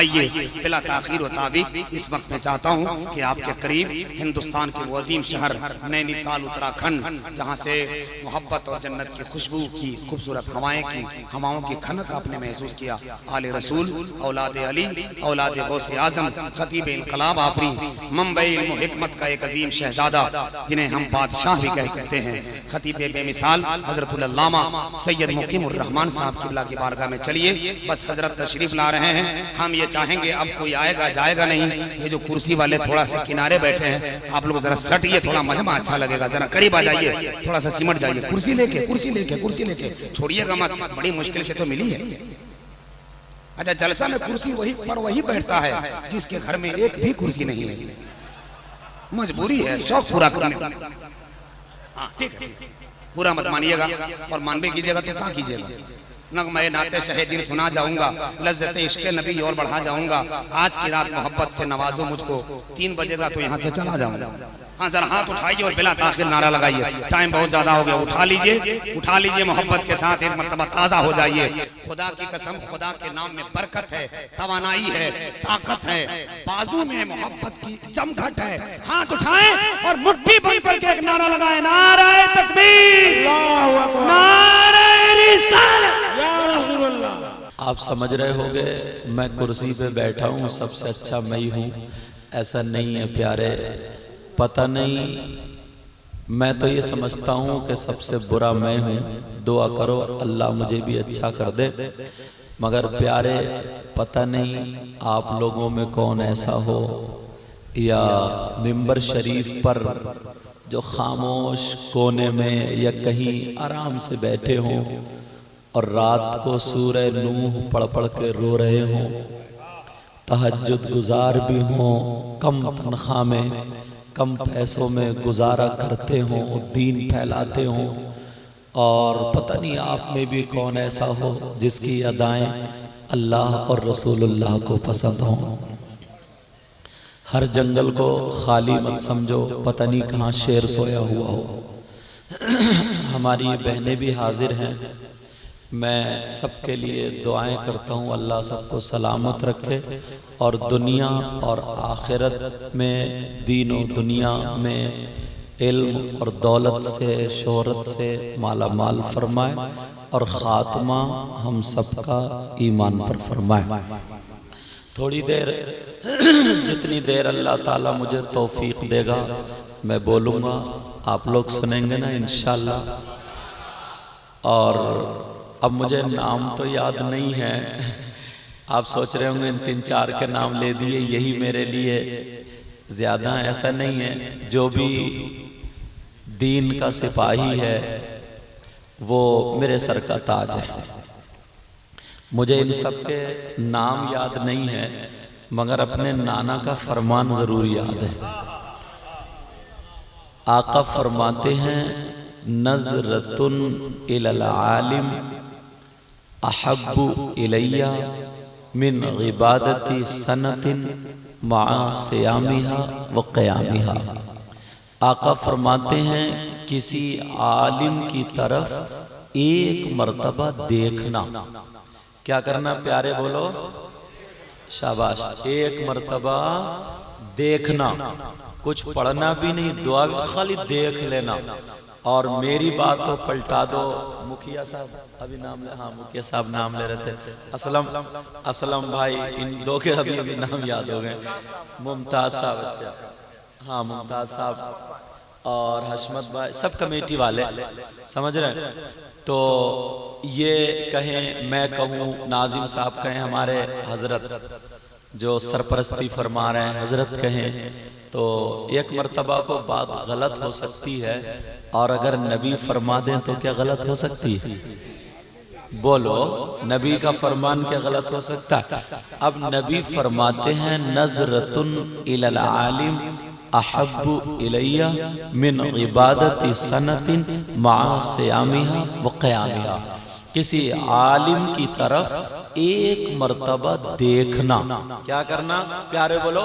आइए बिला ताखीर व ताबीक इस वक्त में चाहता हूँ कि आपके करीब हिंदुस्तान के वो अजीम शहर नैनीताल उत्तराखंड, जहाँ से मोहब्बत और जन्नत की खुशबू की खूबसूरत हवाओं की खनक आपने महसूस किया। आले रसूल, औलाद अली, औलाद गौसे आजम, खतीब इनकलाब आफरी, मुंबई इल्म हिकमत का एक अजीम शहजादा, जिन्हें हम बादशाह भी कह सकते हैं, खतीब बेमिसाल हजरतुल अल्लामा सैयद मुकीमुर रहमान साहब किबला की बारगाह में चलिए। बस हजरत तशरीफ ला रहे हैं। हम ये चाहेंगे अब कोई आएगा जाएगा नहीं। ये जो कुर्सी वाले थोड़ा सा किनारे बैठे हैं, आप लोग जरा सटिए, थोड़ा मजमा अच्छा लगेगा। जरा करीब आ जाइए, थोड़ा सा सिमट जाइए। कुर्सी लेके छोड़िएगा मत, बड़ी मुश्किल से तो मिली है। अच्छा, जलसा में कुर्सी वही बैठता है जिसके घर में एक भी कुर्सी नहीं है। मजबूरी है, शौक पूरा करने। हाँ ठीक है, पूरा मत मानिएगा, और मान भी कीजिएगा तो कहाँ कीजिएगा। नगमे नाते शहीदीन सुना जाऊंगा, लज्जत इश्क नबी और बढ़ा जाऊंगा। आज की रात मोहब्बत से नवाजो मुझको, 3 बजेगा तो यहाँ से चला जाऊंगा। हाँ जरा हाथ उठाइए और बिला ताखिर नारा लगाइए। टाइम बहुत ज्यादा हो गया, उठा लीजिए मोहब्बत के साथ एक मर्तबा ताजा हो जाइए। खुदा की कसम, खुदा के नाम में बरकत है, तवानाई है, ताकत है, बाजू में मोहब्बत की चमखट है। हाथ उठाएं और मुट्ठी बंद करके एक नारा लगाएं, नारे तकबीर, नारे रिसालत। आप समझ रहे होंगे मैं कुर्सी पे बैठा हूँ, सबसे अच्छा मैं ही हूँ। ऐसा नहीं है प्यारे, पता नहीं, मैं तो ये समझता हूँ कि सबसे बुरा मैं हूँ। दुआ करो अल्लाह मुझे भी अच्छा कर दे। मगर प्यारे, पता नहीं आप लोगों में कौन ऐसा हो, या मिंबर शरीफ पर जो खामोश कोने में या कहीं आराम से बैठे हों और रात को सूरह नूह पढ़ पढ़ के रो रहे हों, तहज्जुद गुजार भी हों, कम तनख्वाह में कम पैसों में गुजारा करते हों, दीन फैलाते हों, और पता नहीं आप में भी कौन ऐसा हो जिसकी अदाएं अल्लाह और रसूलुल्लाह को पसंद हों। हर जंगल को खाली मत समझो, पता नहीं कहाँ शेर सोया हुआ हो। हमारी बहनें भी हाजिर हैं, मैं सबके लिए दुआएं करता हूँ, अल्लाह सबको सलामत रखे और दुनिया और आखिरत में, दीन और दुनिया में इल्म और दौलत से, शोहरत से माला माल फरमाए और ख़ात्मा हम सबका ईमान पर फरमाए। थोड़ी देर जितनी देर अल्लाह ताला मुझे तौफीक देगा मैं बोलूँगा, आप लोग सुनेंगे ना इंशाअल्लाह। और अब मुझे नाम तो याद नहीं है, आप सोच रहे होंगे इन 3-4 के नाम ले दिए, यही मेरे लिए ज़्यादा। ऐसा नहीं है, जो भी दीन का सिपाही है वो मेरे सर का ताज है। मुझे इन सब के नाम याद नहीं है, मगर अपने नाना का फरमान ज़रूर याद है। आका फरमाते हैं, नज़रतुन इलल आलिम अहब्बु इलैया मिन इबादती सनतिन मआ सियामिहा व क़यामिहा। आका फरमाते हैं, किसी आलिम की तरफ एक मर्तबा देखना। क्या करना प्यारे, बोलो शाबाश। एक मर्तबा देखना, कुछ पढ़ना भी नहीं, दुआ भी, खाली देख लेना। और मेरी बात तो पलटा दो। मुखिया साहब अभी नाम ले, हाँ मुखिया साहब नाम ले रहे थे, असलम भाई, इन दो के अभी नाम याद हो गए। मुमताज साहब, अच्छा हाँ मुमताज साहब और हशमत भाई, सब कमेटी वाले, समझ रहे हैं। तो ये कहें, मैं कहूँ, नाजिम साहब कहें, हमारे हजरत जो सरपरस्ती फरमा रहे हैं हजरत कहें, तो एक मर्तबा को बात गलत हो सकती है, और अगर नबी फरमा दें तो क्या गलत हो सकती है? बोलो, नबी का फरमान क्या गलत हो सकता है? अब नबी फरमाते हैं, नज़रतुन इलल आलिम अहब्बु इलैया मिन इबादती सनतिन मआ सियामिहा व क़यामिहा। किसी आलिम की तरफ एक मर्तबा देखना। क्या करना प्यारे, बोलो,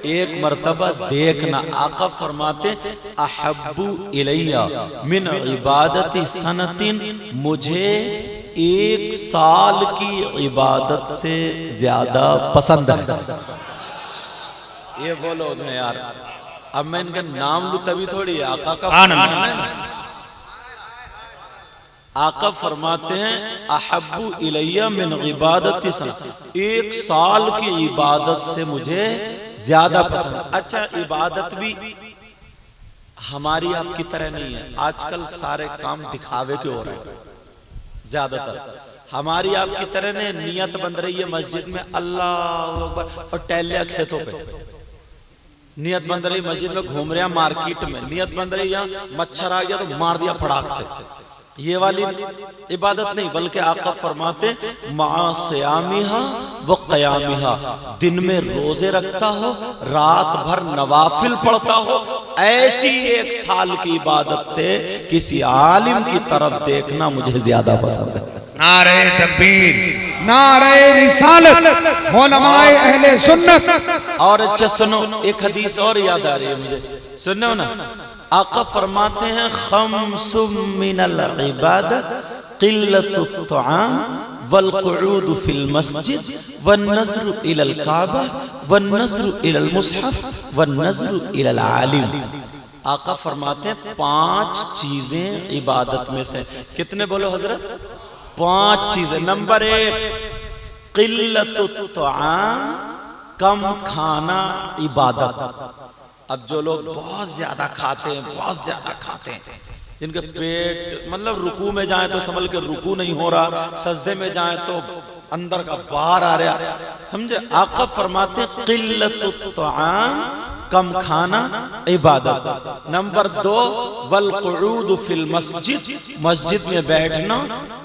एक मर्तबा देखना। आका फरमाते, अहब्बु इलैया मिन इबादती सनतिन, मुझे एक साल की इबादत से ज्यादा पसंद है। ये बोलो ना यार, अब मैं इनका नाम लूं तभी थोड़ी आका का आका फरमाते हैं अहब्बु इलैया मिन इबादति सना, एक साल की इबादत से मुझे ज्यादा पसंद। अच्छा, इबादत भी हमारी आपकी तरह नहीं है। आजकल सारे काम दिखावे के हो रहे हैं ज्यादातर। हमारी आपकी तरह ने नियत बन रही है मस्जिद में अल्लाह अकबर और टहल लिया खेतों पे, नियत बन रही मस्जिद में, घूम रहा मार्केट में, नियत बन रही यहाँ मच्छर आ गया तो मार दिया फड़ाक से। ये वाली इबादत नहीं, बल्कि आका फरमाते मा सियामिहा व क़यामिहा, दिन में रोजे रखता हो, रात भर नवाफिल पढ़ता हो, ऐसी एक साल की इबादत से किसी आलिम की तरफ देखना मुझे ज्यादा पसंद है। नारे तकबीर, नारे रिसालत, उलमाए अहले सुन्नत। और अच्छा सुनो, एक हदीस और याद आ रही है मुझे, सुनो ना। आका फरमाते हैं खम्सुम मिनल इबादत क़िल्लतुत तुआम वल क़ुऊद फिल मस्जिद वन नज़्रु इलल काबा वन नज़्रु इलल मुसहफ वन नज़्रु इलल आलिम। आका फरमाते हैं 5 चीजें इबादत में से। कितने बोलो हजरत? 5 चीजें। नंबर 1 क़िल्लतुत तुआम, कम खाना इबादत। अब जो लोग बहुत ज्यादा खाते हैं, बहुत ज्यादा खाते हैं, जिनके पेट मतलब रुकू में जाए तो समझ के रुकू नहीं हो रहा, सजदे में जाए तो अंदर का बाहर आ रहा, समझे। आका फरमाते क़िल्लतुत तुआम, कम खाना इबादत। नंबर 2 वल क़ुऊद फिल मस्जिद, मस्जिद में बैठना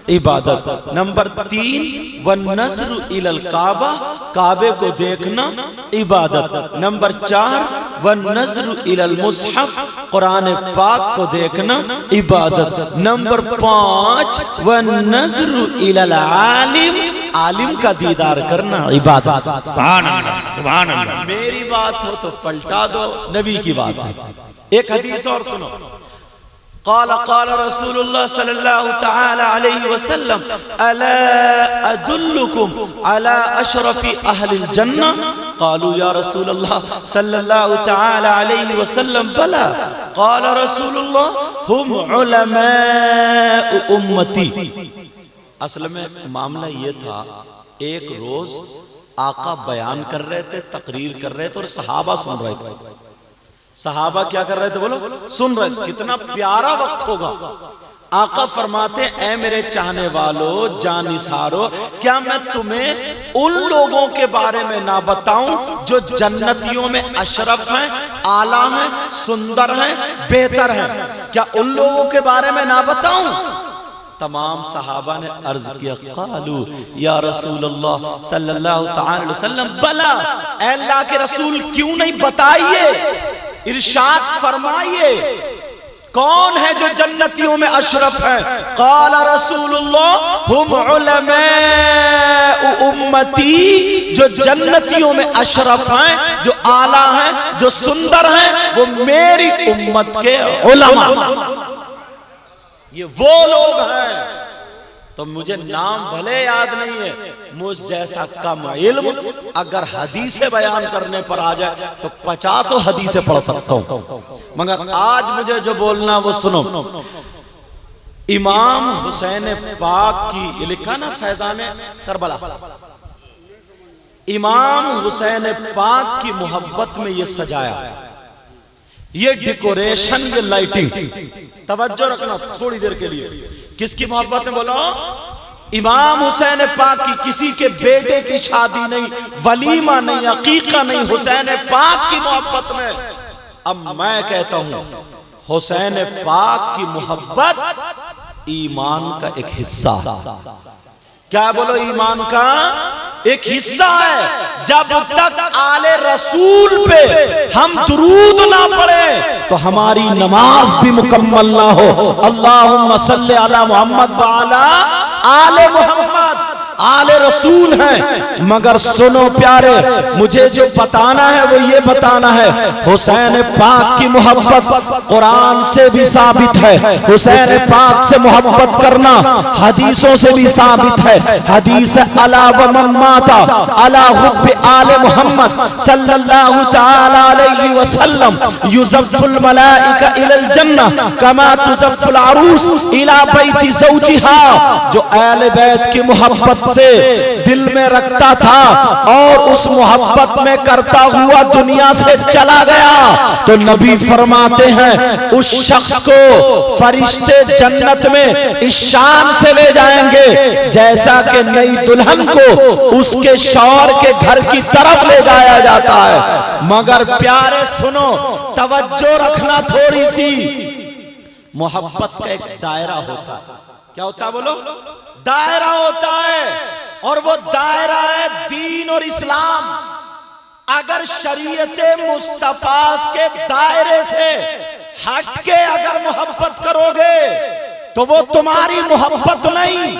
इबादत। नंबर 3 वन नज़्रु इलल काबा, काबे को देखना इबादत। नंबर 4 वन नज़्रु इलल मुसहफ, कुरान पाक को देखना इबादत। नंबर 5 वन नज़्रु इलल आलिम, आलिम का दीदार करना इबादत। सुभान अल्लाह, सुभान अल्लाह। मेरी बात हो तो पलटा दो, नबी की बात है। एक हदीस और सुनो। क़ाला क़ाला रसूलुल्लाह सल्लल्लाहु तआला अलैहि वसल्लम अला अदुल्लुकुम अला अशरफि अहलिल जन्ना, क़ालू या रसूलल्लाह सल्लल्लाहु तआला अलैहि वसल्लम बला, क़ाला रसूलुल्लाह हुम उलमाउ उम्मती। असल में मामला ये था, एक रोज आका बयान कर रहे थे, तकरीर कर रहे थे और सहाबा सुन रहे थे। सहाबा क्या कर रहे थे बोलो? सुन रहे थे। कितना प्यारा वक्त होगा। आका फरमाते ऐ मेरे चाहने वालों, जानिसारो, क्या मैं तुम्हें उन लोगों के बारे में ना बताऊं जो जन्नतियों में अशरफ हैं, आला हैं, सुंदर हैं, बेहतर हैं? क्या उन लोगों के बारे में ना बताऊं? तमाम सहाबा ने अर्ज किया, क़ालू या रसूलल्लाह सल्लल्लाहु तआला अलैहि वसल्लम बला, ऐ अल्लाह के रसूल क्यों नहीं बताइए, इरशाद फरमाइए, कौन है जो जन्नतियों में अशरफ है? क़ाला रसूलुल्लाह हुम उलमाउ उम्मती, जो जन्नतियों में अशरफ हैं, जो आला हैं, जो सुंदर हैं, वो मेरी उम्मत के उलमा, ये वो लोग हैं। तो मुझे नाम भले याद नहीं है, मुझ जैसा कम इल्म अगर हदीसें बयान करने पर आ जाए तो 50 हदीसें पढ़ सकता हूं, मगर आज मुझे जो बोलना वो सुनो। इमाम हुसैन पाक की, ये लिखा ना फैजाने करबला, इमाम हुसैन पाक की मोहब्बत में ये सजाया, ये डेकोरेशन, ये लाइटिंग, तवज्जो रखना थोड़ी देर के लिए। किसकी मोहब्बत में बोलो? इमाम हुसैन पाक की। किसी के बेटे की शादी नहीं, वलीमा नहीं, अकीका नहीं, हुसैन पाक की मोहब्बत में। अब मैं कहता हूं हुसैन पाक की मोहब्बत ईमान का एक हिस्सा, क्या बोलो? ईमान का एक हिस्सा है। जब तक आले रसूल पे हम दुरूद ना पढ़े तो हमारी नमाज भी मुकम्मल ना हो। अल्लाहुम्मा सल्ली अला मुहम्मद व अला आले मुहम्मद। आले रसूल हैं। मगर सुनो प्यारे, मुझे जो बताना है वो ये बताना है, हुसैन पाक की मोहब्बत कुरान से भी साबित है, हुसैन पाक से मोहब्बत करना हदीसों से भी साबित है। हदीस अला व मम्माता अला हुब्ब आले मोहम्मद सल्लल्लाहु तआला अलैहि वसल्लम युज़फ़ुल मलाइका इलल जन्नह कमा तुज़फ़ुल अरूस इला बैति ज़ौजिहा। जो आले बैत की मोहब्बत से दिल में रखता था और उस मोहब्बत में करता हुआ दुनिया से चला गया, तो नबी फरमाते हैं उस शख्स को फरिश्ते जन्नत में इस शान से ले जाएंगे जैसा कि नई दुल्हन को उसके शौहर के घर की तरफ ले जाया जाता है। मगर प्यारे सुनो, तवज्जो रखना थोड़ी सी, मोहब्बत का एक दायरा होता है। क्या होता है बोलो? दायरा होता है, और वो दायरा है दीन और इस्लाम। अगर शरीयत मुस्तफा के दायरे से हट के अगर मोहब्बत करोगे तो वो तुम्हारी मोहब्बत नहीं,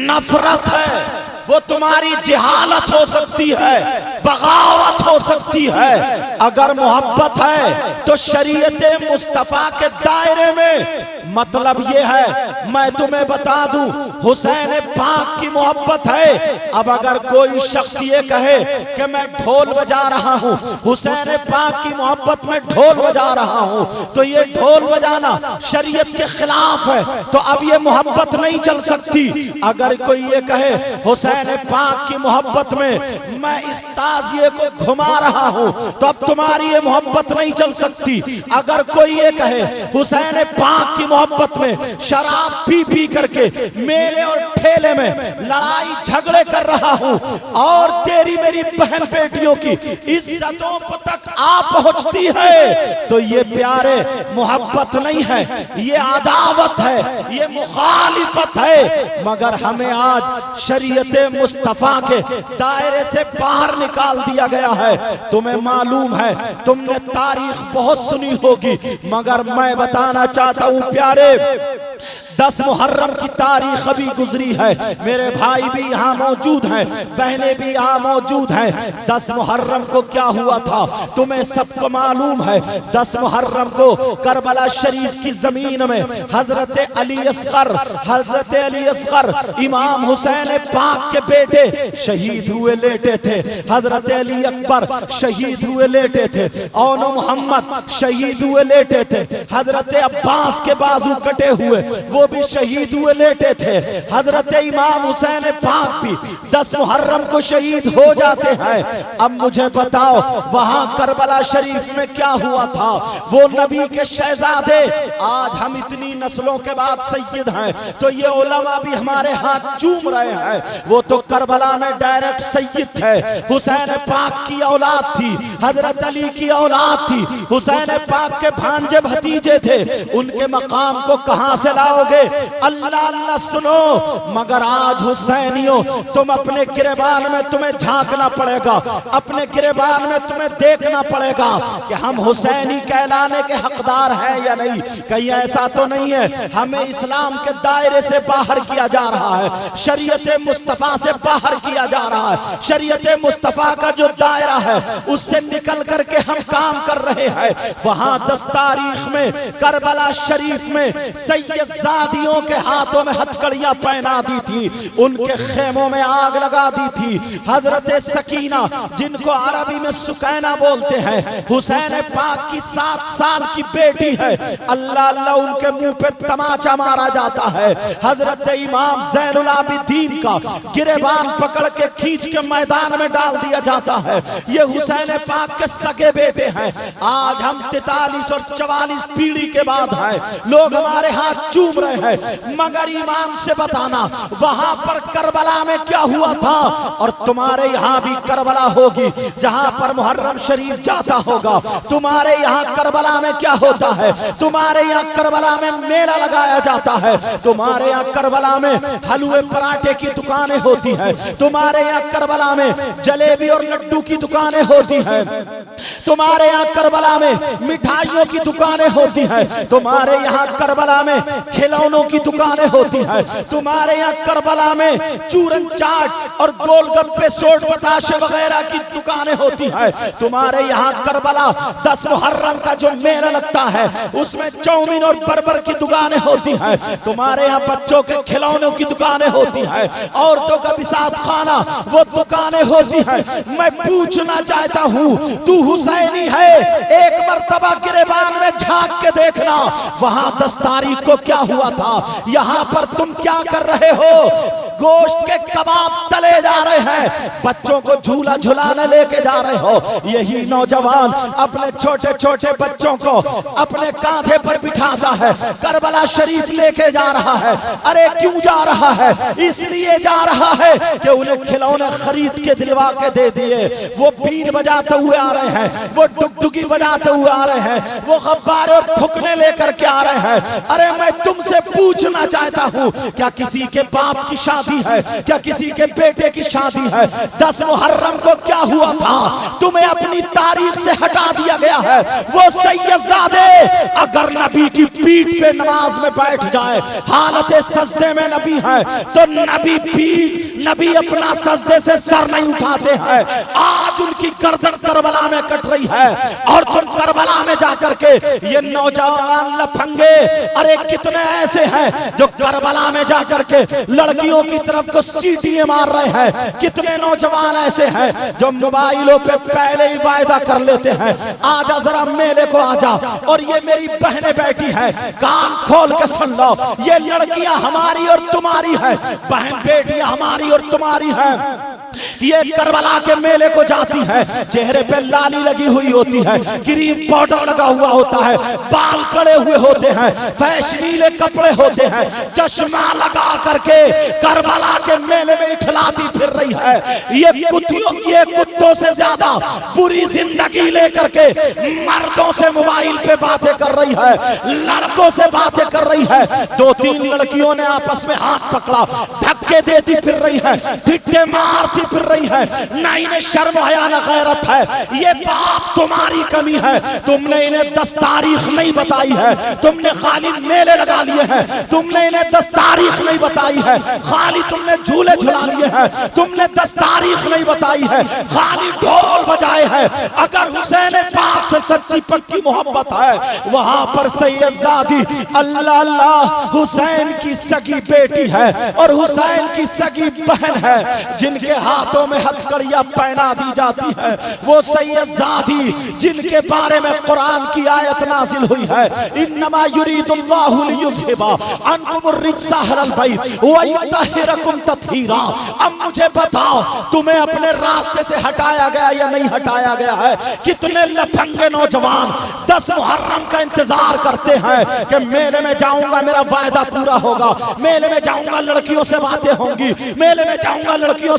नफरत है। वो तुम्हारी जिहालत हो सकती है, बगावत हो सकती है। अगर मोहब्बत है तो शरीयत मुस्तफा के दायरे में, मतलब ये है, मैं तुम्हें बता दूं, हुसैन पाक की मोहब्बत है। अब अगर कोई शख्स ये कहे कि मैं ढोल बजा रहा हूं, हुसैन पाक की मोहब्बत में ढोल बजा रहा हूं, तो ये ढोल बजाना शरीयत के खिलाफ है, तो अब ये मोहब्बत नहीं चल सकती। अगर कोई ये कहे हुसैन पाक की मोहब्बत में मैं इस ताजिए को घुमा रहा हूं, तो अब तुम्हारी ये मोहब्बत नहीं चल सकती। अगर कोई ये कहे हुसैन पाक की मोहब्बत में शराब पी पी करके मेले और ठेले में लड़ाई झगड़े कर रहा हूं और तेरी मेरी बहन बेटियों की इज्जतों तक आ पहुंचती है, तो ये प्यारे मोहब्बत नहीं है, ये अदावत है, ये मुखालिफत है। मगर हमें आज शरीयत मुस्तफा के दायरे से बाहर निकाल दिया गया है। तुम्हें मालूम है, तुमने तारीख बहुत सुनी होगी, मगर मैं बताना चाहता हूं प्यारे, 10 मुहर्रम की तारीख अभी गुजरी है। मेरे भाई भी यहाँ मौजूद हैं, बहनें भी यहाँ मौजूद हैं। 10 मुहर्रम को क्या हुआ था तुम्हें सबको मालूम है। 10 मुहर्रम को करबला शरीफ की जमीन में हजरत अली असगर इमाम हुसैन पाक के बेटे शहीद हुए लेटे थे। हजरत अली अकबर शहीद हुए लेटे थे, औनो मोहम्मद शहीद हुए लेटे थे, हजरत अब्बास के बाजू कटे हुए वो भी शहीद हुए लेटे थे। हजरत इमाम हुसैन पाक भी 10 मुहर्रम को शहीद हो जाते हैं। अब मुझे बताओ वहां करबला शरीफ में क्या हुआ था? वो नबी के शहजादे, आज हम इतनी नस्लों के बाद सैयद हैं तो ये उलमा भी हमारे हाथ चूम रहे हैं, वो तो करबला में डायरेक्ट सैयद थे। हुसैन पाक की औलाद थी, हजरत अली की औलाद थी, हुसैन पाक के भांजे भतीजे थे, उनके मकाम को कहां से लाओगे? अल्लाह अल्लाह सुनो, मगर आज हुसैनियों तुम अपने गिरेबान में तुम्हें झांकना पड़ेगा, अपने गिरेबान में तुम्हें देखना पड़ेगा कि हम हुसैनी कहलाने के हकदार हैं या नहीं। कहीं ऐसा तो नहीं है हमें इस्लाम के दायरे से बाहर किया जा रहा है, शरीयत मुस्तफा से बाहर किया जा रहा है। शरीयत मुस्तफा का जो दायरा है उससे निकल करके हम काम कर रहे हैं। वहां 10 तारीख में करबला शरीफ में सैयदजादियों के हाथों में हथकड़ियां पहना दी थी, उनके खेमों में आग लगा दी थी। हजरत सकीना, जिनको अरबी में सुकैना बोलते हैं, हुसैन पाक की 7 साल की बेटी है, अल्लाह अल्लाह उनके मुंह पे तमाचा मारा जाता है। हजरत इमाम ज़ैनुल आबिदीन का गिरेबान पकड़ के खींच के मैदान में डाल दिया जाता है। ये हुसैन पाक के सगे बेटे हैं। आज हम 43 और 44 पीढ़ी के बाद हैं, लोग हमारे हाथ चूम रहे हैं, मगर ईमान से बताना वहां पर करबला में क्या हुआ था, और तुम्हारे यहाँ भी करबला होगी जहां पर मुहर्रम शरीफ जाता होगा। तुम्हारे यहाँ करबला में क्या होता है? तुम्हारे यहाँ करबला में मेला लगाया जाता है, तुम्हारे यहाँ करबला में हलवे पराठे की दुकानें होती है, तुम्हारे यहाँ करबला में जलेबी और लड्डू की दुकानें होती है, तुम्हारे यहाँ करबला में मिठाइयों की दुकानें होती हैं, तुम्हारे यहाँ करबला में खिलौने खिलौनों की दुकानें होती हैं, तुम्हारे यहाँ करबला में चूरन चाट और गोलगप्पे सोट बताशे वगैरह की दुकानें होती हैं। तुम्हारे यहाँ करबला 10 मुहर्रम का जो मेला लगता है उसमें चाउमीन और बर्गर की दुकानें होती हैं। तुम्हारे यहाँ बच्चों के खिलौनों की दुकानें होती हैं, औरतों का बिसात खाना वो दुकानें होती हैं। मैं पूछना चाहता हूँ, तू हुसैनी है, एक मर्तबा गिरेबान में झांक के देखना, वहां 10 तारीख को क्या हुआ था, यहाँ पर तुम क्या कर रहे हो? गोश्त के कबाब तले जा रहे हैं, बच्चों को झूला झुलाने लेके जा रहे हो। यही नौजवान अपने छोटे छोटे बच्चों को अपने कांधे पर बिठाता है, करबला शरीफ लेके जा रहा है। अरे क्यों जा रहा है? इसलिए जा रहा है कि उन्हें खिलौने खरीद के दिलवा के दे दिए। वो बीन बजाते हुए आ रहे हैं, वो डुगडुगी बजाते हुए आ रहे हैं, वो गब्बारे और फुकने लेकर के आ रहे हैं। अरे मैं तुमसे पूछना चाहता हूँ, क्या किसी के बाप की शादी है? क्या किसी के बेटे की शादी है? 10 मुहर्रम को क्या हुआ था? तुम्हें अपनी तारीख से हटा दिया गया है। वो सैयदजादे अगर नबी की पीठ पे नमाज में बैठ जाए, हालत सजदे में नबी है, तो नबी अपना सजदे से सर नहीं उठाते हैं। आज उनकी गर्दन करबला में कट रही है और तुम करबला में जाकर के ये नौजवान लफंगे, अरे कितने ऐसे हैं जो करबला में जाकर के लड़कियों की तरफ को सीटियां मार रहे हैं। कितने नौजवान ऐसे हैं जो मोबाइलों पे पहले ही वायदा कर लेते हैं, आजा जरा मेले को आजा। और ये मेरी बहनें बैठी है, कान खोल के सुन लो, ये लड़कियां हमारी और तुम्हारी है, बहन बेटियां हमारी और तुम्हारी है। ये करबला के मेले को जाती है, चेहरे पे लाली लगी हुई होती है, क्रीम पाउडर लगा हुआ होता है, बाल कड़े हुए होते हैं, फैशनीले कपड़े होते हैं, चश्मा लगा करके करबला के मेले में इठलाती फिर रही है। ये कुत्तों से ज्यादा बुरी जिंदगी लेकर के मर्दों से मोबाइल पे बातें कर रही है, लड़कों से बातें कर रही है। 2-3 लड़कियों ने आपस में हाथ पकड़ा, धक्के देती फिर रही है, ठिट्ठे मारती फिर रही है। ना इन्हें शर्म हया न गैरत है। ये बाप तुम्हारी कमी है, तुमने इन्हें 10 तारीख नहीं बताई है, तुमने खाली मेले लगा लिए हैं, तुमने इन्हें 10 तारीख नहीं बताई है, खाली तुमने झूले झुला लिए हैं, तुमने 10 तारीख नहीं बताई है, खाली ढोल बजाए हैं। अगर हुसैन पाक से सच्ची पक्की मोहब्बत है, वहां पर सैयदजादी अल्लाह अल्लाह हुसैन की सगी बेटी है और हुसैन की सगी बहन है, जिनके हाथों में हथकड़ियां पहना दी जाती है। वो सैयदजादी जिनके बारे में कुरान की आयत नाजिल हुई है, इन्नमा युरीदुल्लाहु लियुज़हिबा अन्कुमुर रिज्सा अहलल बैत व युतहिरकुम तत्हीरा। अब मुझे बताओ, तुम्हें अपने रास्ते से हटाया गया या नहीं हटाया गया है? कितने लफंगे नौजवान 10 मुहर्रम का इंतजार करते हैं कि मेले में जाऊंगा, मेरा वायदा पूरा होगा, मेले में जाऊंगा, लड़कियों से बातें होंगी, मेले में जाऊंगा, लड़कियों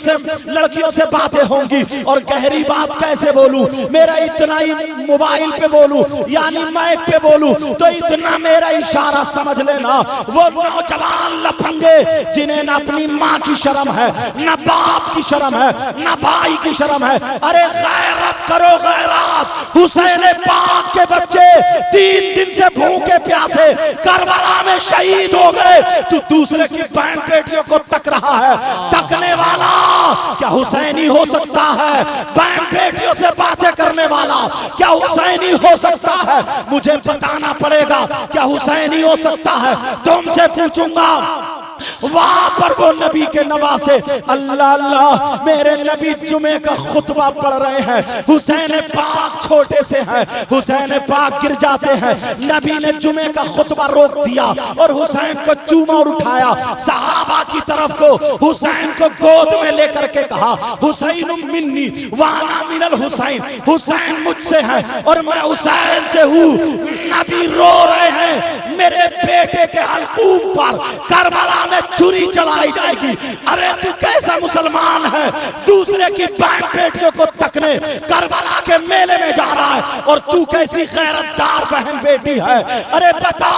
से बातें होंगी। और गहरी बात कैसे बोलूं? मेरा इतना ही मोबाइल पे बोलूं यानी माइक पे बोलूं तो इतना मेरा इशारा समझ लेना। वो नौजवान लफंगे जिन्हें न अपनी माँ की शर्म है, न बाप की शर्म है, न भाई की शर्म है। अरे गैरत करो, गैरत। हुसैन पाक के बच्चे 3 दिन से भूखे प्यासे करबला में शहीद हो गए, तू दूसरे की बहन बेटियों को तक रहा है। तकने वाला क्या हुसैनी हो सकता है? बहन बेटियों से बातें करने वाला क्या हुसैनी हो सकता है? मुझे बताना पड़ेगा क्या हुसैनी हो सकता है। तुमसे पूछूंगा, वहां पर वो नबी के नवासे अल्लाह अल्लाह मेरे नबी जुमे का खुतबा पढ़ रहे हैं। हुसैन पाक छोटे से हैं, हुसैन पाक गिर जाते हैं, नबी ने जुमे का खुतबा रोक दिया और हुसैन को चूमा और उठाया, सहाबा की तरफ को हुसैन को गोद में लेकर के कहा, हुसैन मिन्नी वाना मिनल हुसैन, हुसैन मुझसे है और मैं हुसैन से हूँ। नबी रो रहे हैं, मेरे बेटे के हलकूम पर करबला में छुरी चलाई जाएगी। अरे तू कैसा मुसलमान है, दूसरे की बहन बेटियों को तकने करबला के मेले में जा रहा है और तू कैसी गैरतदार बहन बेटी है। अरे बता,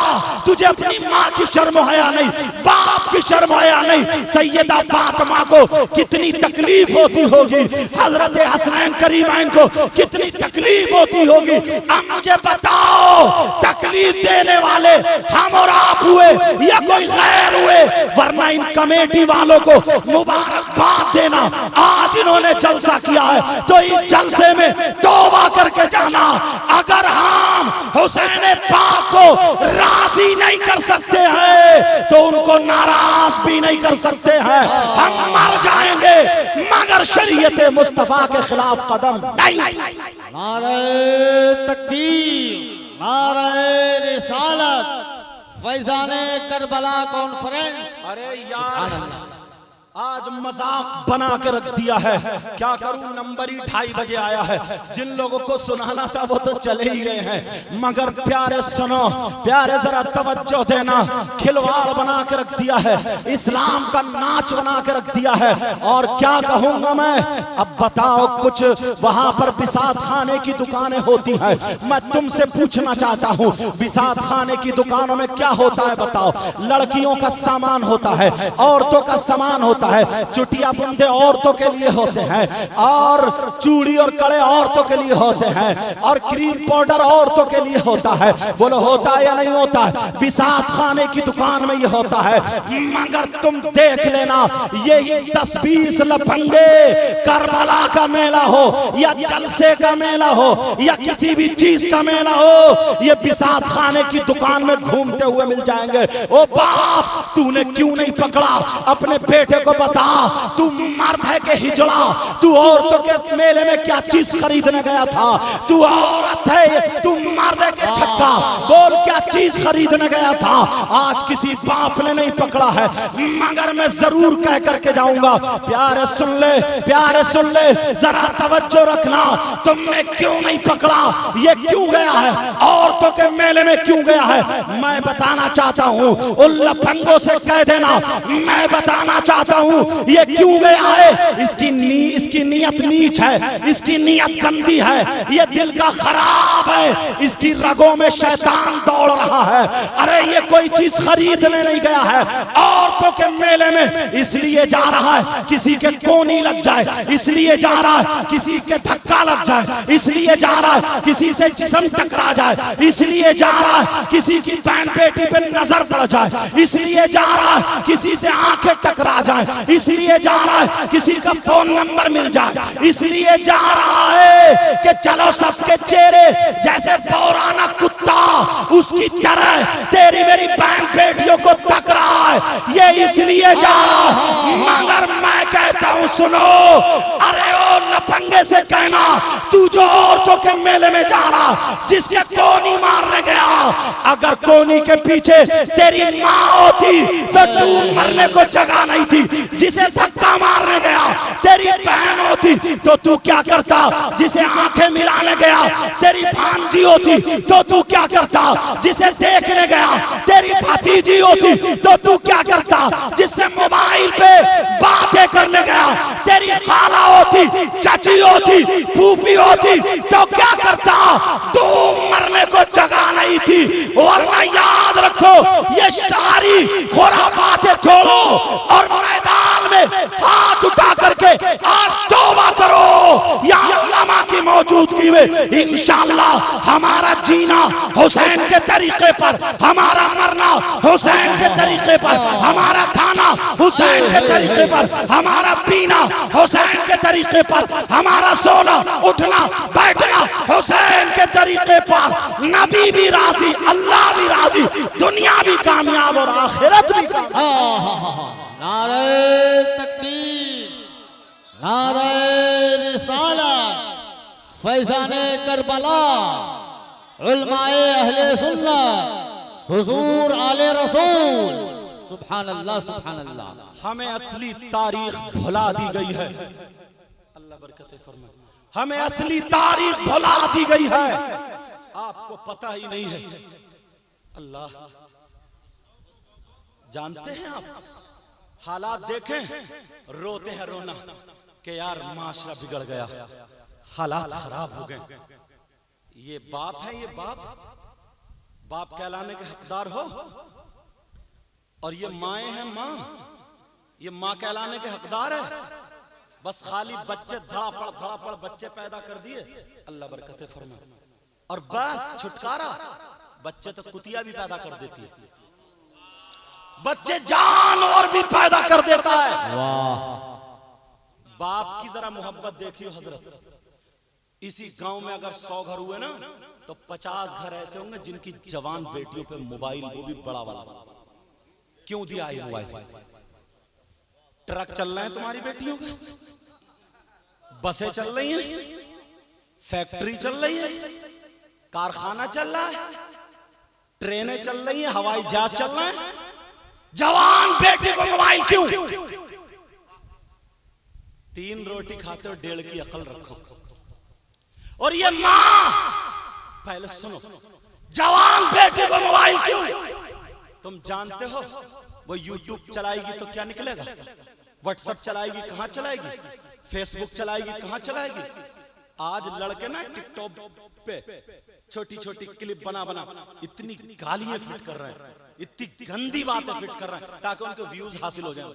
तुझे अपनी माँ की शर्म हया नहीं, बाप की शर्म हया नहीं। सैयदा फातिमा को कितनी तकलीफ होती होगी, हजरत हसनैन करीमैन को कितनी तकलीफ होती होगी। अब मुझे बताओ, तकलीफ देने वाले हम और आप हुए या कोई गैर हुए? वरना इन कमेटी वालों को मुबारकबाद देना। आज इन्होंने जलसा किया है तो इस जलसे में तौबा करके जाना। अगर हम हुसैन पाक को राजी नहीं कर सकते हैं तो उनको नाराज भी नहीं कर सकते हैं। हम मर जाएंगे मगर शरीयत मुस्तफा के खिलाफ कदम नहीं। नारे तकबीर, नारे रिसालत, फैजाने करबला कॉन्फ्रेंस। अरे यार, आज मजाक बना के रख दिया है। क्या करूं, नंबर ही 2:30 बजे आया है। जिन लोगों को सुनाना था वो तो चले ही गए हैं। मगर प्यारे सुनो, प्यारे जरा तवज्जो देना। खिलवाड़ बना के रख दिया है, इस्लाम का नाच बना के रख दिया है। और क्या कहूंगा मैं, अब बताओ, कुछ वहां पर बिसात खाने की दुकानें होती हैं। मैं तुमसे पूछना चाहता हूँ, बिसात खाने की दुकानों में क्या होता है बताओ? लड़कियों का सामान होता है, औरतों का सामान होता है, चुटिया बुंदे औरतों के लिए होते हैं, और चूड़ी और कड़े औरतों के लिए होते हैं, और क्रीम पाउडर औरतों के लिए होता है। बोलो होता है या नहीं होता है? बिसात खाने की दुकान में ये होता है। मगर तुम देख लेना, यही 10-20 लफंगे करबला का मेला हो या जलसे का मेला हो या किसी भी चीज का मेला हो, ये बिसात खाने की दुकान में घूमते हुए मिल जाएंगे। ओ बाप, तूने क्यों नहीं पकड़ा अपने बेटे को? बता, तू मर्द है कि हिजड़ा? तू औरतों के मेले में क्या चीज खरीदने गया था? तू औरत है, तू मर्द है कि छक्का? बोल, क्या चीज खरीदने गया था? आज किसी बाप ने नहीं पकड़ा है, मगर मैं जरूर कह करके जाऊंगा। प्यारे सुन ले, प्यारे सुन ले, जरा तवज्जो रखना। तुमने क्यों नहीं पकड़ा? ये क्यों गया है? औरतों के मेले में क्यों गया है? मैं बताना चाहता हूँ, उन लफंगों से कह देना, मैं बताना चाहता हूँ ये क्यों गया है। इसकी नीयत नीच है, इसकी नीयत गंदी है, ये दिल का खराब है, इसकी रगों में शैतान दौड़ रहा है। अरे ये कोई चीज खरीदने नहीं गया है औरतों के मेले में, इसलिए जा रहा है किसी के कोनी लग जाए, इसलिए जा रहा है किसी के धक्का लग जाए, इसलिए जा रहा है किसी से जिस्म टकरा जाए, इसलिए जा रहा है किसी की बहन बेटी पे नजर पड़ जाए, इसलिए जा रहा है किसी से आंखें टकरा जाए, इसलिए जा रहा है किसी का फोन नंबर मिल जाए, इसलिए जा रहा है कि चलो सबके चेहरे जैसे पौराना कुत्ता उसकी तरह तेरी मेरी बहन बेटियों को तक रहा है। ये इसलिए जा रहा है। मगर मैं कहता हूं सुनो, अरे ओ लफंगे से कहना, तू जो औरतों के मेले में जा रहा, जिसके कोनी मारने गया, अगर कोनी के पीछे तेरी माँ होती तो तू मरने को जगह नहीं थी। जिसे धक्का मारने गया तेरी बहन होती तो तू क्या करता? जिसे आंखें मिलाने गया तेरी भांजी होती तो तू क्या करता? जिसे देखने गया तेरी भतीजी होती तो तू क्या करता? जिससे मोबाइल पे बातें करने गया तेरी खाला होती, चाची होती, फूफी होती तो क्या करता? तू मरने को जगह नहीं थी। वरना याद रखो, ये सारी खुराफातें छोड़ो और मैदान में हाथ उठा करके आज तौबा करो। यहाँ उलमा की मौजूदगी में इंशाअल्लाह हमारा जीना हुसैन के तरीके पर, हमारा मरना हुसैन के तरीके पर, हमारा खाना हुसैन के तरीके पर, हमारा पीना हुसैन के तरीके पर, हमारा सोना उठना बैठना हुसैन के तरीके पर। नबी भी राजी, अल्लाह भी राजी, दुनिया भी कामयाब और आखिरत भी कामयाब। नारे तकबीर, नारे रिसालत, फैजाने करबला, उलमाए अहले सुन्नत, हुजूर आले रसूल। सुभान अल्लाह, सुभान अल्लाह। हमें असली तारीख भुला दी गई है। अल्लाह बरकत फरमाए। हमें असली तारीख भुला दी गई है, आपको पता ही नहीं है। अल्लाह, जानते हैं आप, हालात देखें, रोते हैं रोना कि यार माशरा बिगड़ गया, हालात खराब हो गए। ये बाप है, ये बाप कहलाने के हकदार हो। और ये माएँ हैं, ये माँ कहलाने के हकदार है। बस खाली बच्चे धड़ापड़ बच्चे पैदा कर दिए, अल्लाह बरकत फरमाए, और बस छुटकारा। बच्चे तो कुतिया भी पैदा कर देती है, बच्चे जानवर भी पैदा कर देता है। वाह, बाप की जरा मोहब्बत देखियो हजरत। इसी गांव में अगर 100 घर हुए ना, तो 50 घर ऐसे होंगे जिनकी जवान बेटियों पे मोबाइल, वो भी बड़ा वाला। क्यों दिया है मोबाइल? ट्रक चल रहे हैं तुम्हारी बेटियों के, बसें चल रही हैं, फैक्ट्री चल रही है, कारखाना चल रहा है, ट्रेनें चल रही हैं, हवाई जहाज चल रहे हैं। जवान बेटी को मोबाइल क्यों? 3 रोटी खाते हो, 1.5 की अकल रखो। और ये माँ, पहले सुनो, जवान बेटी को मोबाइल क्यों? तुम जानते हो वो YouTube चलाएगी तो क्या निकलेगा? WhatsApp चलाएगी, कहां चलाएगी? Facebook चलाएगी, कहां चलाएगी? आज लड़के ना टिकटॉक पे छोटी छोटी क्लिप बना इतनी गालियां फिट कर रहे हैं, इतनी गंदी बातें फिट कर रहे हैं ताकि उनको व्यूज हासिल हो जाए।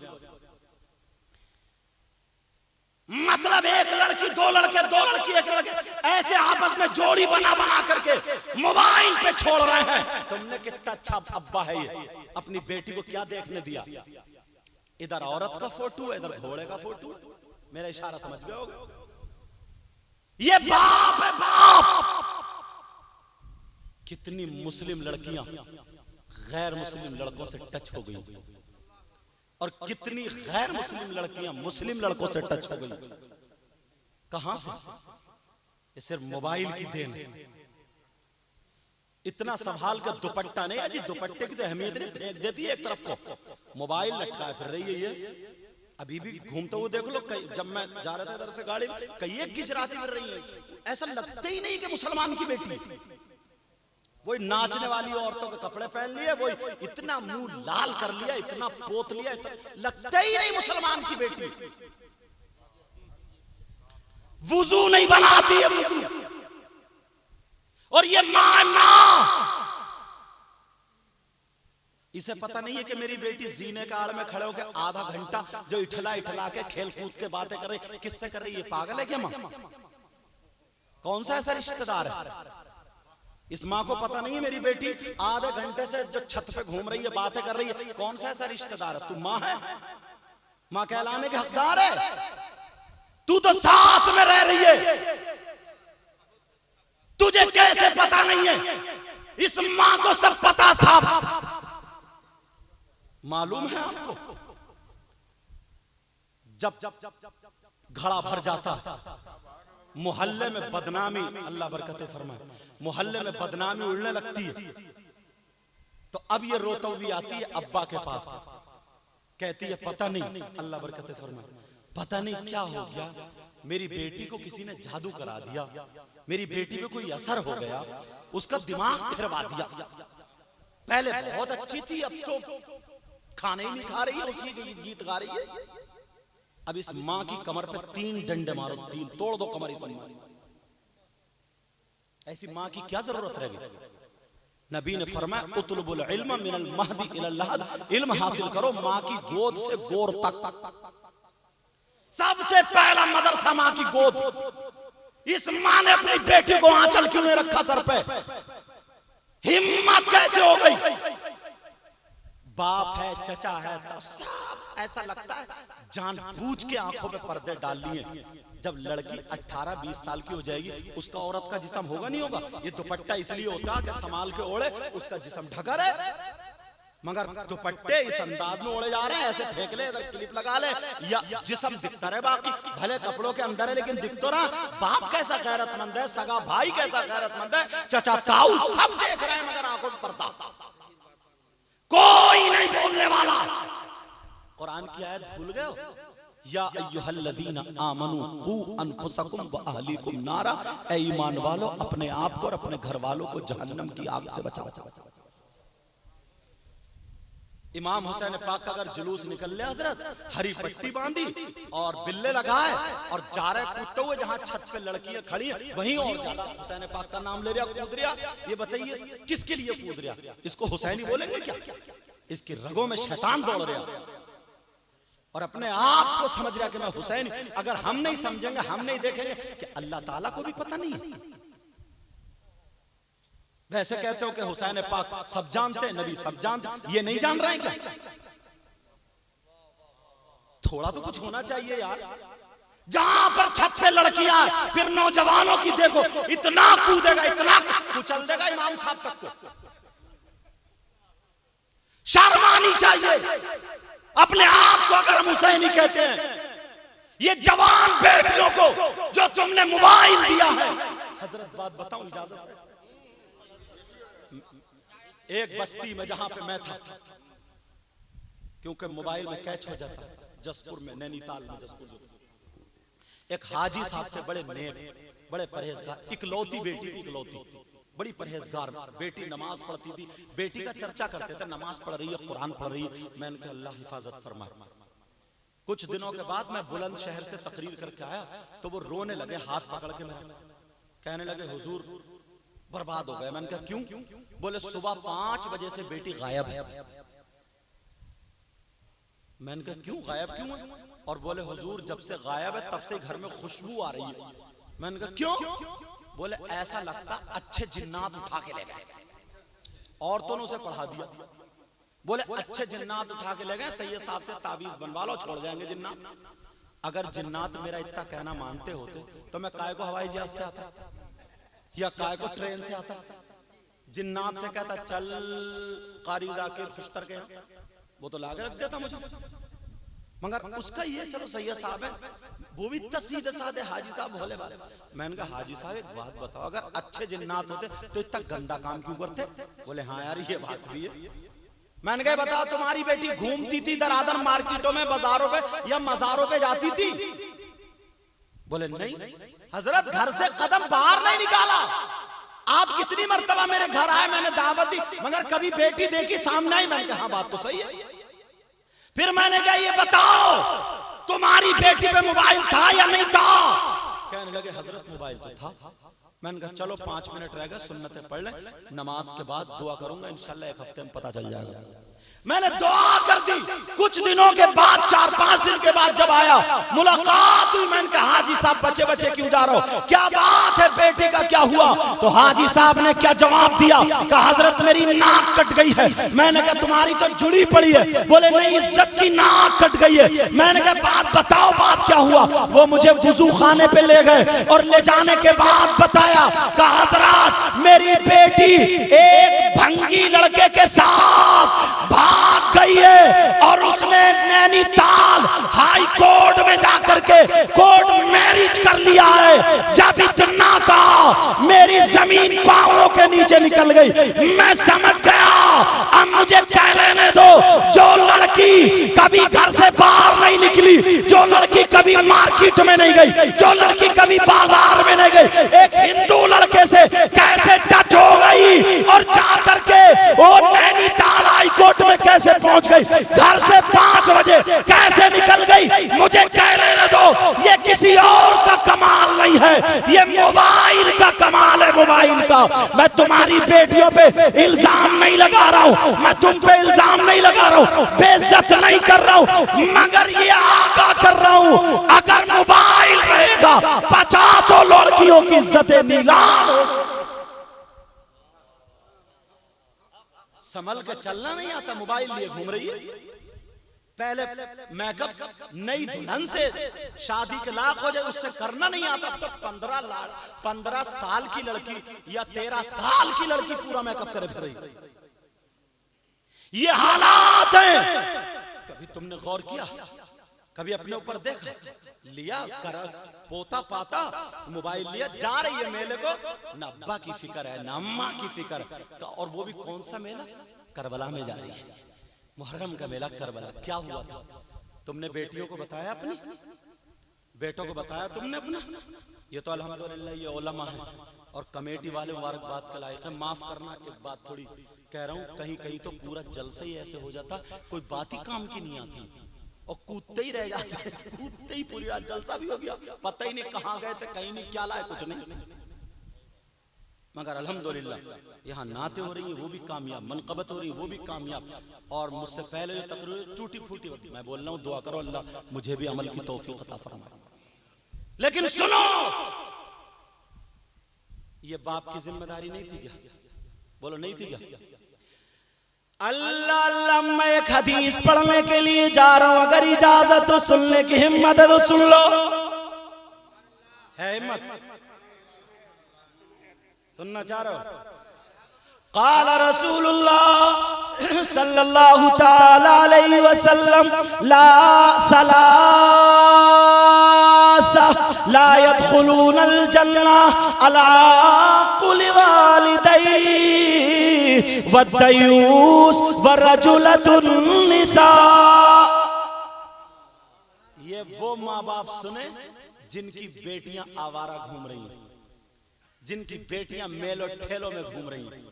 मतलब एक लड़की, 2 लड़के, 2 लड़की, 1 लड़के, ऐसे आपस में जोड़ी बना करके मोबाइल पे छोड़ रहे हैं। तुमने कितना अच्छा अब्बा है ये, अपनी बेटी को क्या देखने दिया? इधर औरत का फोटो है, इधर घोड़े का फोटो है। मेरा इशारा समझ गए होगे? ये बाप है, बाप। कितनी मुस्लिम लड़कियां गैर मुस्लिम लड़कों से टच हो गई, और कितनी गैर मुस्लिम लड़कियां मुस्लिम लड़कों से टच हो गई। कहां से? ये सिर्फ मोबाइल की देन है। इतना संभाल कर दुपट्टा नहीं, अजी दुपट्टे की तो अहमियत नहीं, फेंक देती है एक तरफ को, मोबाइल लटकाए फिर रही है। ये अभी भी घूमते हुए देख लो, जब मैं जा रहा था इधर से गाड़ी में, कई एक गिजराती फिर रही है। ऐसा लगता ही नहीं कि मुसलमान की बेटी, वही नाचने वाली औरतों के कपड़े पहन लिए, वही इतना मुंह लाल कर लिया, इतना पोत लिया, लगता ही नहीं मुसलमान की बेटी। वुजू नहीं बनाती है वुजू। और ये मां, इसे पता नहीं है कि मेरी बेटी जीने का आड़ में खड़े होकर आधा घंटा जो इठला के खेल कूद के बातें कर रही, किससे कर रही है? पागल है क्या मां? कौन सा ऐसा रिश्तेदार है? इस माँ को पता नहीं है मेरी बेटी आधे घंटे से जो छत पे घूम रही है, बातें कर रही है, कौन सा ऐसा रिश्तेदार है? तू माँ है, माँ कहलाने के हकदार है। तू तो साथ में रह रही है, तुझे कैसे पता नहीं है? इस माँ को सब पता, साफ मालूम है आपको। जब घड़ा भर जाता, मोहल्ले में बदनामी, अल्लाह बरकतें फरमाए, मोहल्ले में बदनामी उड़ने लगती है, तो अब ये रोती हुई आती है अब्बा के पास, कहती है पता नहीं, अल्लाह बरकतें फरमाए, पता नहीं क्या हो गया, मेरी बेटी को किसी ने जादू करा दिया, मेरी बेटी पे कोई असर हो गया, उसका दिमाग फिरवा दिया। पहले बहुत अच्छी थी, अब तो खाने ही नहीं खा रही है, उसी के गीत गा रही है। अब इस माँ की कमर पे 3 डंडे मारो, 3 तोड़ दो कमर इस माँ। ऐसी माँ की क्या जरूरत रहेगी? नबी ने फरमाया उतलुबुल इल्म मिनल महदी इलल लहद, इल्म हासिल करो माँ की गोद से गोर तक। सबसे पहला मदरसा माँ की गोद। इस माँ ने अपनी बेटी को आंचल क्यों नहीं रखा सर पे? हिम्मत कैसे हो गई? बाप है, चचा है, तो सब ऐसा लगता है जानबूझ के आंखों पे पर्दे डाल लिए। जब लड़की 18-20 साल की हो जाएगी, उसका औरत का जिस्म होगा नहीं होगा? ये दुपट्टा इसलिए होता है कि संभाल के ओढ़े, उसका जिस्म ढका रहे। मगर दुपट्टे इस अंदाज में ओढ़े जा रहे हैं, ऐसे फेंक ले, इधर क्लिप लगा ले, या जिस्म दिखता रहे, बाकी भले कपड़ों के अंदर है लेकिन दिख तो रहा। बाप कैसा गैरतमंद है, सगा भाई कैसा गैरतमंद है, चचा ताऊ सब देख रहे हैं, मगर आंखों में पर्दा, कोई नहीं बोलने वाला। कुरान की आयत भूल गए हो? या अय्युहल्लज़ीना आमनू कू अनफुसकुम व अहलीकुम नारा, ऐ ईमान वालों अपने आप को और अपने घर वालों को जहन्नम की आग से बचाओ। इमाम हुसैन पाक का अगर जुलूस निकल ले हजरत, हरी पट्टी बांधी और बिल्ले लगाए और जा रहे कूदते हुए, जहां छत पे लड़कियां खड़ी हैं वहीं और ज्यादा हुसैन पाक का नाम ले रहा, कूद रहा। ये बताइए किसके लिए कूद रहा? इसको हुसैनी बोलेंगे क्या? इसकी रगों में शैतान दौड़ रहा और अपने आप को समझ रहा कि मैं हुसैन। अगर हम नहीं समझेंगे, हम नहीं देखेंगे कि अल्लाह ताला को भी पता नहीं है। वैसे कहते हो कि हुसैन पाक सब जानते हैं, नबी सब जानते, ये नहीं जान रहे हैं क्या? थोड़ा तो कुछ होना चाहिए यार। जहां पर छत पे लड़कियां, फिर नौजवानों की देखो, इतना कूदेगा, इतना कुचल देगा इमाम साहब तक को। शर्म आनी चाहिए अपने आप को। अगर हम हुसैनी कहते हैं, ये जवान बेटियों को जो तुमने मोबाइल दिया है, हजरत बात बताऊं, इजाजत है? एक बस्ती में जहां पे मैं था, क्योंकि मोबाइल में कैच हो जाता, जसपुर में, नैनीताल में, जसपुर जो एक हाजी साहब थे, बड़े नेक, बड़े परहेजगार, इकलौती बेटी थी, इकलौती, बड़ी परहेजगार बेटी, नमाज पढ़ती थी। बेटी का चर्चा करते थे, नमाज पढ़ रही है, कुरान पढ़ रही है। मैंने कहा अल्लाह हिफाजत फरमाए। कुछ दिनों के बाद मैं बुलंदशहर से तकरीर करके आया तो वो रोने लगे, हाथ पकड़ के मेरा, कहने लगे हुजूर बर्बाद हो गए। मैंने कहा क्यों? बोले सुबह 5 बजे से बेटी गायब है। मैंने कहा क्यों, गायब क्यों है? और बोले हुजूर जब से गायब है तब से घर में खुशबू आ रही है। मैंने कहा क्यों? बोले ऐसा लगता अच्छे जिन्नात उठा के ले गए। औरतों ने उसे पढ़ा दिया। बोले अच्छे जिन्नात उठा के ले गए, सैयद साहब से ताबीज बनवा लो, छोड़ जाएंगे जिन्नात। अगर जिन्नात मेरा इतना कहना मानते होते तो मैं काय को हवाई जहाज से आता या काय को ट्रेन से आता? जिन्नात से कहता चल कारी जाकिर खुशतर के, वो तो लाके रख देता मुझे। मगर उसका ये चलो सैयद साहब है, वो भी सीधे साधे हाजी साहब भोले वाले। मैंने कहा हाजी साहब एक बात बताओ, अगर अच्छे जिन्नात होते तो इतना गंदा काम क्यों करते? बोले हाँ यार ये बात भी है। मैंने कहा बताओ तुम्हारी बेटी घूमती थी दरादर मार्केटों में, बाजारों पे या मजारों पे जाती थी? बोले नहीं हजरत, घर से कदम बाहर नहीं निकाला। आप कितनी मर्तबा मेरे घर आए, मैंने दावत दी, मगर कभी बेटी देखी सामने आई। मैंने कहा हाँ बात तो सही है। फिर मैंने कहा ये बताओ तुम्हारी बेटी पे मोबाइल था या नहीं था? कहने लगे हजरत मोबाइल तो था। मैंने कहा चलो 5 मिनट रह गए, सुन्नतें पढ़ लें, नमाज के बाद दुआ करूंगा, इंशाल्लाह 1 हफ्ते में पता चल जाएगा। मैंने दुआ कर दी। कुछ दिनों के बाद, 4-5 दिन के बाद जब आया, मुलाकात हुई, मैंने कहा हाजी साहब बचे बचे क्यों जा रहे हो, क्या बात है, बेटी का क्या हुआ? तो हाजी साहब ने क्या जवाब दिया? कहा हजरत मेरी नाक कट गई है। मैंने कहा तुम्हारी तो जुड़ी पड़ी है। बोले नहीं इज्जत की नाक कट गई है। मैंने कहा बात बताओ, बात क्या हुआ? वो मुझे वुजू खाने पे ले गए और ले जाने के बाद बताया, कहा हजरत मेरी बेटी एक भंगी लड़के के साथ भाग गई है और उसने नैनीताल हाई कोर्ट में जाकर के कोर्ट मैरिज कर लिया है। जब इतना कहा मेरी जमीन पांवों के नीचे निकल गई। मैं समझ गया अब मुझे कह लेने दो। जो लड़की कभी घर से बाहर नहीं निकली, जो लड़की कभी मार्केट में नहीं गई, जो लड़की कभी बाजार में नहीं गई, एक हिंदू लड़के से कैसे टच हो गई और जाकर के वो नैनीताल हाई कोर्ट में कैसे पहुंच गई, घर से 5 बजे कैसे निकल गई, मुझे कह लेने दो। ये किसी और का कमाल नहीं है, ये मोबाइल का कमाल है, मोबाइल का। मैं तुम्हारी बेटियों पे इल्जाम नहीं लगा रहा हूं, मैं तुम पे इल्जाम नहीं लगा रहा हूं, बेइज्जत नहीं कर रहा हूं, मगर ये आगाह कर रहा हूं अगर मोबाइल रहेगा 50 लड़कियों की इज्जतें नीलाम हो। संभल के चलना नहीं आता, मोबाइल लिए घूम रही है। पहले मेकअप नई दुल्हन से शादी के लायक हो जाए उससे करना नहीं आता, तो 15 साल की लड़की या 13 साल की लड़की पूरा मेकअप करे फिर रही। ये हालात हैं। कभी तुमने गौर किया? कभी अपने ऊपर देखा? लिया कर पोता पाता मोबाइल लिया, जा रही है मेले को, न अब्बा की फिक्र है न अम्मा की फिक्र। और वो भी कौन सा मेला? करबला में जा रही है, मुहर्रम का मेला करबला। क्या हुआ था? तुमने बेटियों को बताया, अपनी बेटों को बताया तुमने अपना? ये तो अल्हम्दुलिल्लाह ये उलमा है और कमेटी वाले मुबारकबाद के लायक है। माफ करना एक बात थोड़ी कह रहा हूं कहीं कहीं तो पूरा जलसा ही ऐसे हो जाता, कोई बात ही काम की नहीं आती और कूदते ही रह जाते, कूदते ही पूरी रात जलसा भी हो गया, पता ही नहीं कहां गए थे, कहीं नहीं, क्या लाए, कुछ नहीं। मगर अल्हम्दुलिल्लाह यहाँ नाते हो रही है वो भी कामयाब, मनकबत हो रही है वो भी कामयाब, और मुझसे पहले जो तकरीर टूटी फूटी होती, मैं बोल रहा हूँ दुआ करो अल्लाह मुझे भी अमल की तौफीक अता फरमाए। लेकिन सुनो, ये बाप की जिम्मेदारी नहीं थी क्या? बोलो नहीं थी क्या? अल्लाह अल्लाह, मैं एक हदीस पढ़ने के लिए जा रहा हूं, अगर इजाजत तो सुनने की हिम्मत है तो सुन लो। है हिम्मत? सुनना चाह रहे हो? क़ाल रसूलुल्लाह सल्लल्लाहु तआला अलैहि वसल्लम ला सलासा ला यदखुलूनल जन्ना अला कुल वालिदैहि वद्दयूस वरजुलतुन निसा। ये वो माँ बाप सुने जिनकी बेटियां आवारा घूम रही हैं, जिनकी बेटियां मेलो ठेलों में घूम रही हैं,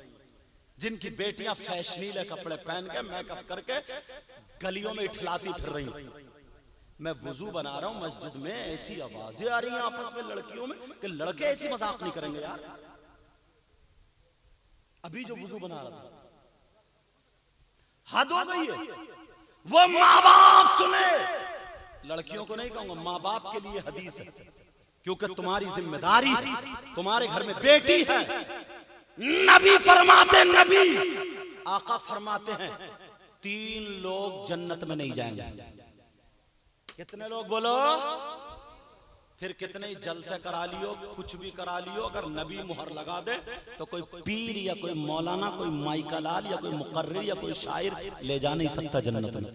जिनकी बेटियां फैशनीले कपड़े पहन के मेकअप करके गलियों में इठलाती फिर रही हैं। मैं वुजू बना रहा हूं मस्जिद में, ऐसी आवाजें आ रही हैं आपस में लड़कियों में कि लड़के ऐसी मजाक नहीं करेंगे यार। अभी जो वुजू बना रहा था, हद हो गई है। वो माँ बाप सुने, लड़कियों को नहीं कहूंगा, माँ बाप के लिए हदीस है, क्योंकि तुम्हारी जिम्मेदारी, तुम्हारे घर में बेटी है। नबी फरमाते, नबी आका फरमाते हैं 3 लोग जन्नत में नहीं जाएंगे। कितने लोग बोलो? फिर कितने ही जलसे करा लियो, कुछ भी करा लियो, अगर नबी मुहर लगा दे तो कोई पीर या कोई मौलाना, कोई माइका लाल या कोई मुकर्रिर या कोई शायर ले जा नहीं सकता जन्नत में।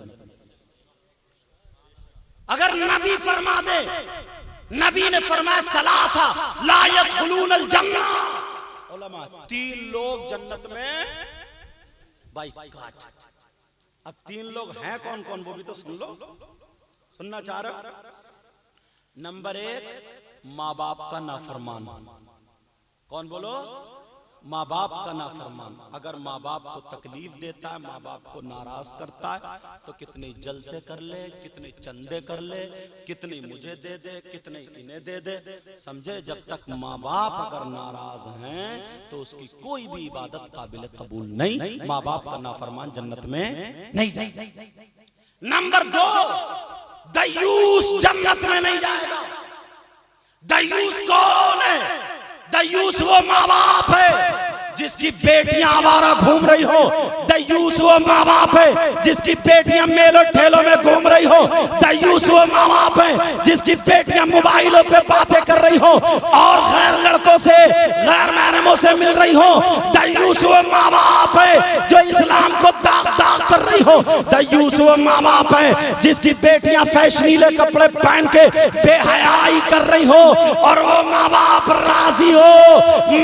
अगर नबी फरमा दे, नबी ने फरमाया सलासा ला यदखुलूनल जन्ना, उलमा 3 लोग जन्नत में बाइकाट। अब 3 लोग हैं कौन कौन, वो भी तो सुन लो, सुनना चाह रहे हो? नंबर 1 माँ बाप का नाफरमान। कौन बोलो? माँ बाप का नाफरमान। अगर माँ बाप को तकलीफ देता है, माँ बाप को नाराज करता है, तो कितने जलसे कर ले, कितने चंदे कर ले, कितने मुझे दे दे, कितने इन्हें दे दे, समझे? जब तक माँ बाप अगर नाराज हैं तो उसकी कोई भी इबादत काबिल कबूल नहीं। माँ बाप का नाफरमान जन्नत में नहीं जाएगा। नंबर 2 दयूस जन्नत में नहीं जाएगा। दयूस कौन है? दयूस वो माँ बाप है जिसकी बेटियां आवारा घूम रही हो। दयूस वो माँ बाप है जिसकी बेटियां मेलों ठेलों में घूम रही हो। दयूस वो माँ बाप है जिसकी बेटियां मोबाइलों पे बातें कर रही हो और गैर लड़कों से, गैर महरमों से मिल रही हो। दयूस वो माँ बाप है जो इस्लाम को दाग दाग कर रही हो। दयूस वो माँ बाप है जिसकी बेटियां फैशनीले कपड़े पहन के बेहयाई कर रही हो और वो माँ बाप राजी हो।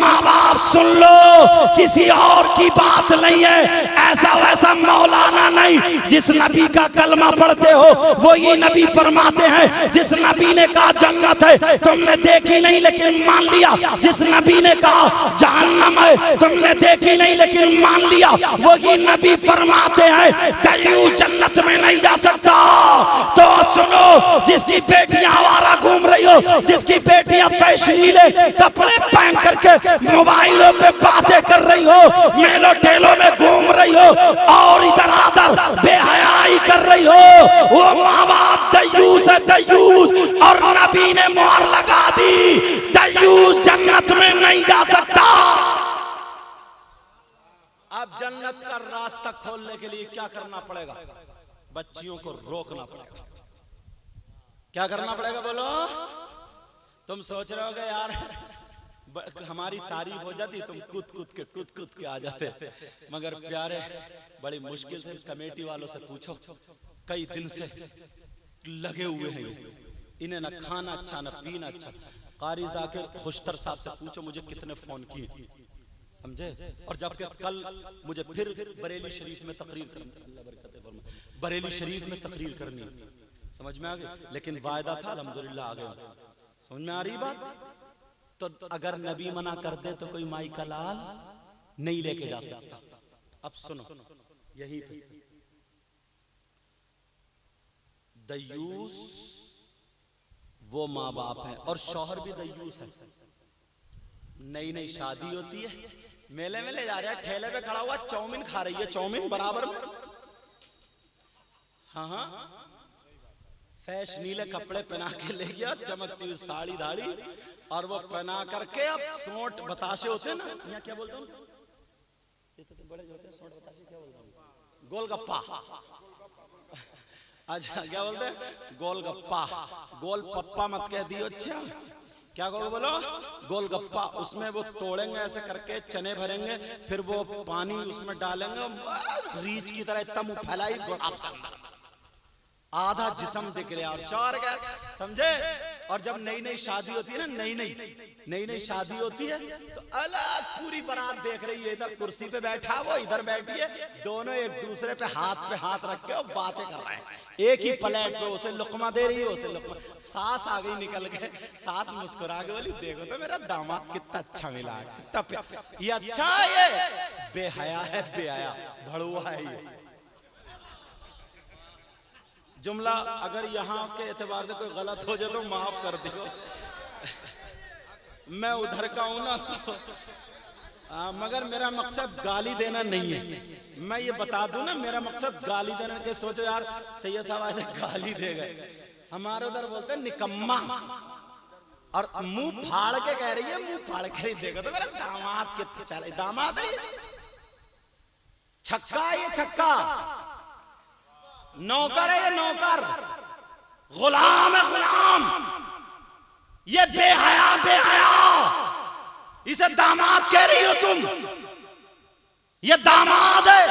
माँ बाप सुन लो, किसी और की बात नहीं है, ऐसा वैसा मौलाना नहीं। जिस नबी का कलमा पढ़ते हो वही नबी फरमाते हैं। जिस नबी ने कहा जन्नत है तुमने देखी नहीं लेकिन मान लिया। जिस नबी ने कहा जहन्नम है तुमने देखी नहीं लेकिन मान लिया, वही नबी फरमाते हैं दयूस जन्नत में नहीं जा सकता। तो सुनो, जिसकी बेटियां आवारा घूम रही हो, जिसकी बेटियां फैशनीले कपड़े पहन करके मोबाइलों पे बातें कर रही हो, मेलों ठेलों में घूम रही हो और इधर आधर बेहयाई कर रही हो, वो माँ बाप दयूस है, दयूस। और नबी ने मोहर लगा दी, दयूस जन्नत में नहीं जा सकता। अब जन्नत का रास्ता खोलने के लिए क्या करना पड़ेगा? बच्चियों को रोकना पड़ेगा। क्या करना पड़ेगा बोलो? तुम सोच रहे होगे यार हमारी तारीफ हो जाती, तुम कूद कूद के आ जाते, मगर प्यारे बड़ी मुश्किल से कमेटी वालों से पूछो, कई दिन से लगे हुए हैं इन्हें न खाना अच्छा न पीना अच्छा। कारी जाकिर खुशतर साहब से पूछो मुझे कितने फोन किए, समझे? और जबकि कल मुझे फिर बरेली शरीफ में तकरीर करनी, बरेली शरीफ में तकरीर करनी, समझ में आ गई? लेकिन वायदा था, अल्हम्दुलिल्लाह आ गया। समझ में आ रही बात? तो अगर नबी मना कर दे तो कोई माई का लाल नहीं लेके जा सकता। अब सुनो, यही पे दयूस वो माँ बाप हैं और शौहर भी दयूस है। नई नई शादी होती है, मेले में ले जा रहा है, ठेले पे खड़ा हुआ चाउमीन खा रही है, चाउमीन बराबर में, हाँ हाँ, फैश नीले कपड़े पहना के ले गया, चमकती हुई साड़ी दाढ़ी, और वो पहना करके अब सोंठ बताशे होते हैं ना, यहाँ क्या बोलते हैं, ये तो बड़े जो होते हैं सोंठ बताशे, क्या बोलते हैं, गोलगप्पा, अच्छा क्या बोलते हैं, गोलगप्पा, गोल पप्पा मत कह दियो, अच्छा क्या कहोगे बोलो, गोलगप्पा। उसमें वो तोड़ेंगे ऐसे करके, चने भरेंगे, फिर वो पानी उसमें डालेंगे, रीछ की तरह इतना मुंह फैलाई, आधा जिस्म दिख रहा, और शौहर क्या समझे। और जब नई नई शादी होती है ना, नई नई शादी होती है तो अलग पूरी बारात देख रही है, इधर कुर्सी पे बैठा, वो इधर बैठी है, दोनों एक दूसरे पे हाथ रख के बातें कर रहे हैं, एक ही प्लेट पे, उसे लुकमा दे रही है, उसे लुकमा। सास आ गई निकल के, सास मुस्कुरा के बोली देखो तो मेरा दामाद कितना अच्छा मिला है, कितना प्यारा, ये अच्छा है, ये बेहया है, बेहया भड़ुआ है ये। जुमला अगर यहाँ के एतबार से कोई गलत हो जाए तो माफ कर दियो, मैं उधर का हूं ना, तो मगर मेरा मकसद गाली देना नहीं है, मैं ये बता दूं ना, मेरा मकसद गाली देना के। सोचो यार सैयद साहब ऐसे गाली दे गए, हमारे उधर बोलते हैं निकम्मा, और मुंह फाड़ के कह रही है, मुंह फाड़ के नहीं देगा तो मेरा दामाद कितना चले, दामाद है छक्का, ये छक्का, नौकर है ये नौकर, गुलाम है गुलाम, ये बेहया बेहया, इसे दामाद कह रही हो तुम, ये दामाद है।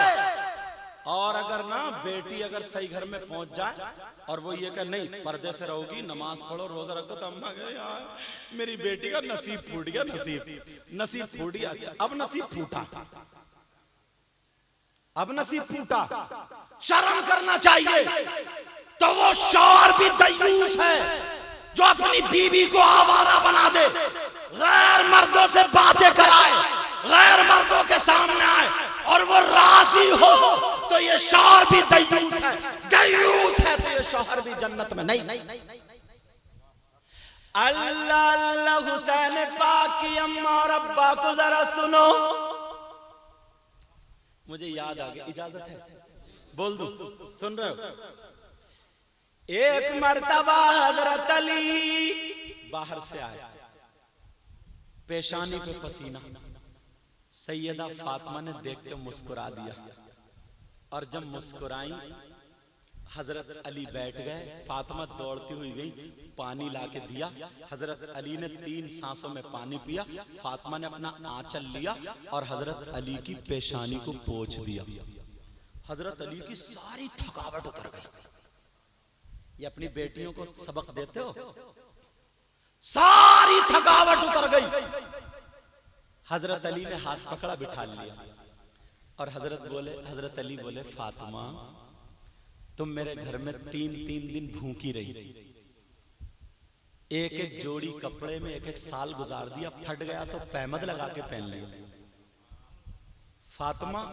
और अगर ना बेटी अगर सही घर में पहुंच जाए और वो ये कह नहीं पर्दे से रहोगी, नमाज पढ़ो, रोजा रखो, तो अम्मा कहे यार मेरी बेटी का नसीब फूट गया, नसीब फूट गया। अच्छा अब नसीब फूटा, अब नसीब फूटा, शर्म करना चाहिए। तो वो शौहर भी दयूस है जो अपनी बीवी को आवारा बना दे, गैर मर्दों से बातें कराए, गैर मर्दों के सामने आए और वो राजी हो, तो ये शौहर भी दयूस है, दयूस है तो ये शौहर भी जन्नत में नहीं। अल्लाह अल्लाह हुसैन पाक की अम्मा और अब्बा को जरा सुनो, मुझे याद आ गया, इजाजत है बोल दो, सुन रहे हो। एक मर्तबा हजरत अली बाहर से आए, पेशानी पे पसीना, सैयदा फातिमा ने देख के मुस्कुरा दिया, और जब मुस्कुराई हजरत अली बैठ गए, फातिमा दौड़ती हुई गई, पानी लाके दिया, हजरत अली ने 3 सांसों में पानी पिया, फातिमा ने अपना आंचल लिया और हजरत अली की पेशानी को पोंछ दिया, हजरत अली की सारी थकावट उतर गई। ये अपनी बेटियों को सबक देते हो, सारी थकावट उतर गई। हजरत अली ने हाथ पकड़ा, बिठा लिया, और हजरत अली बोले फातिमा तुम मेरे घर में 3 दिन भूखी रही, एक एक जोड़ी कपड़े में एक साल गुजार दिया, फट गया तो पैमद लगा के पहन लिया। फातिमा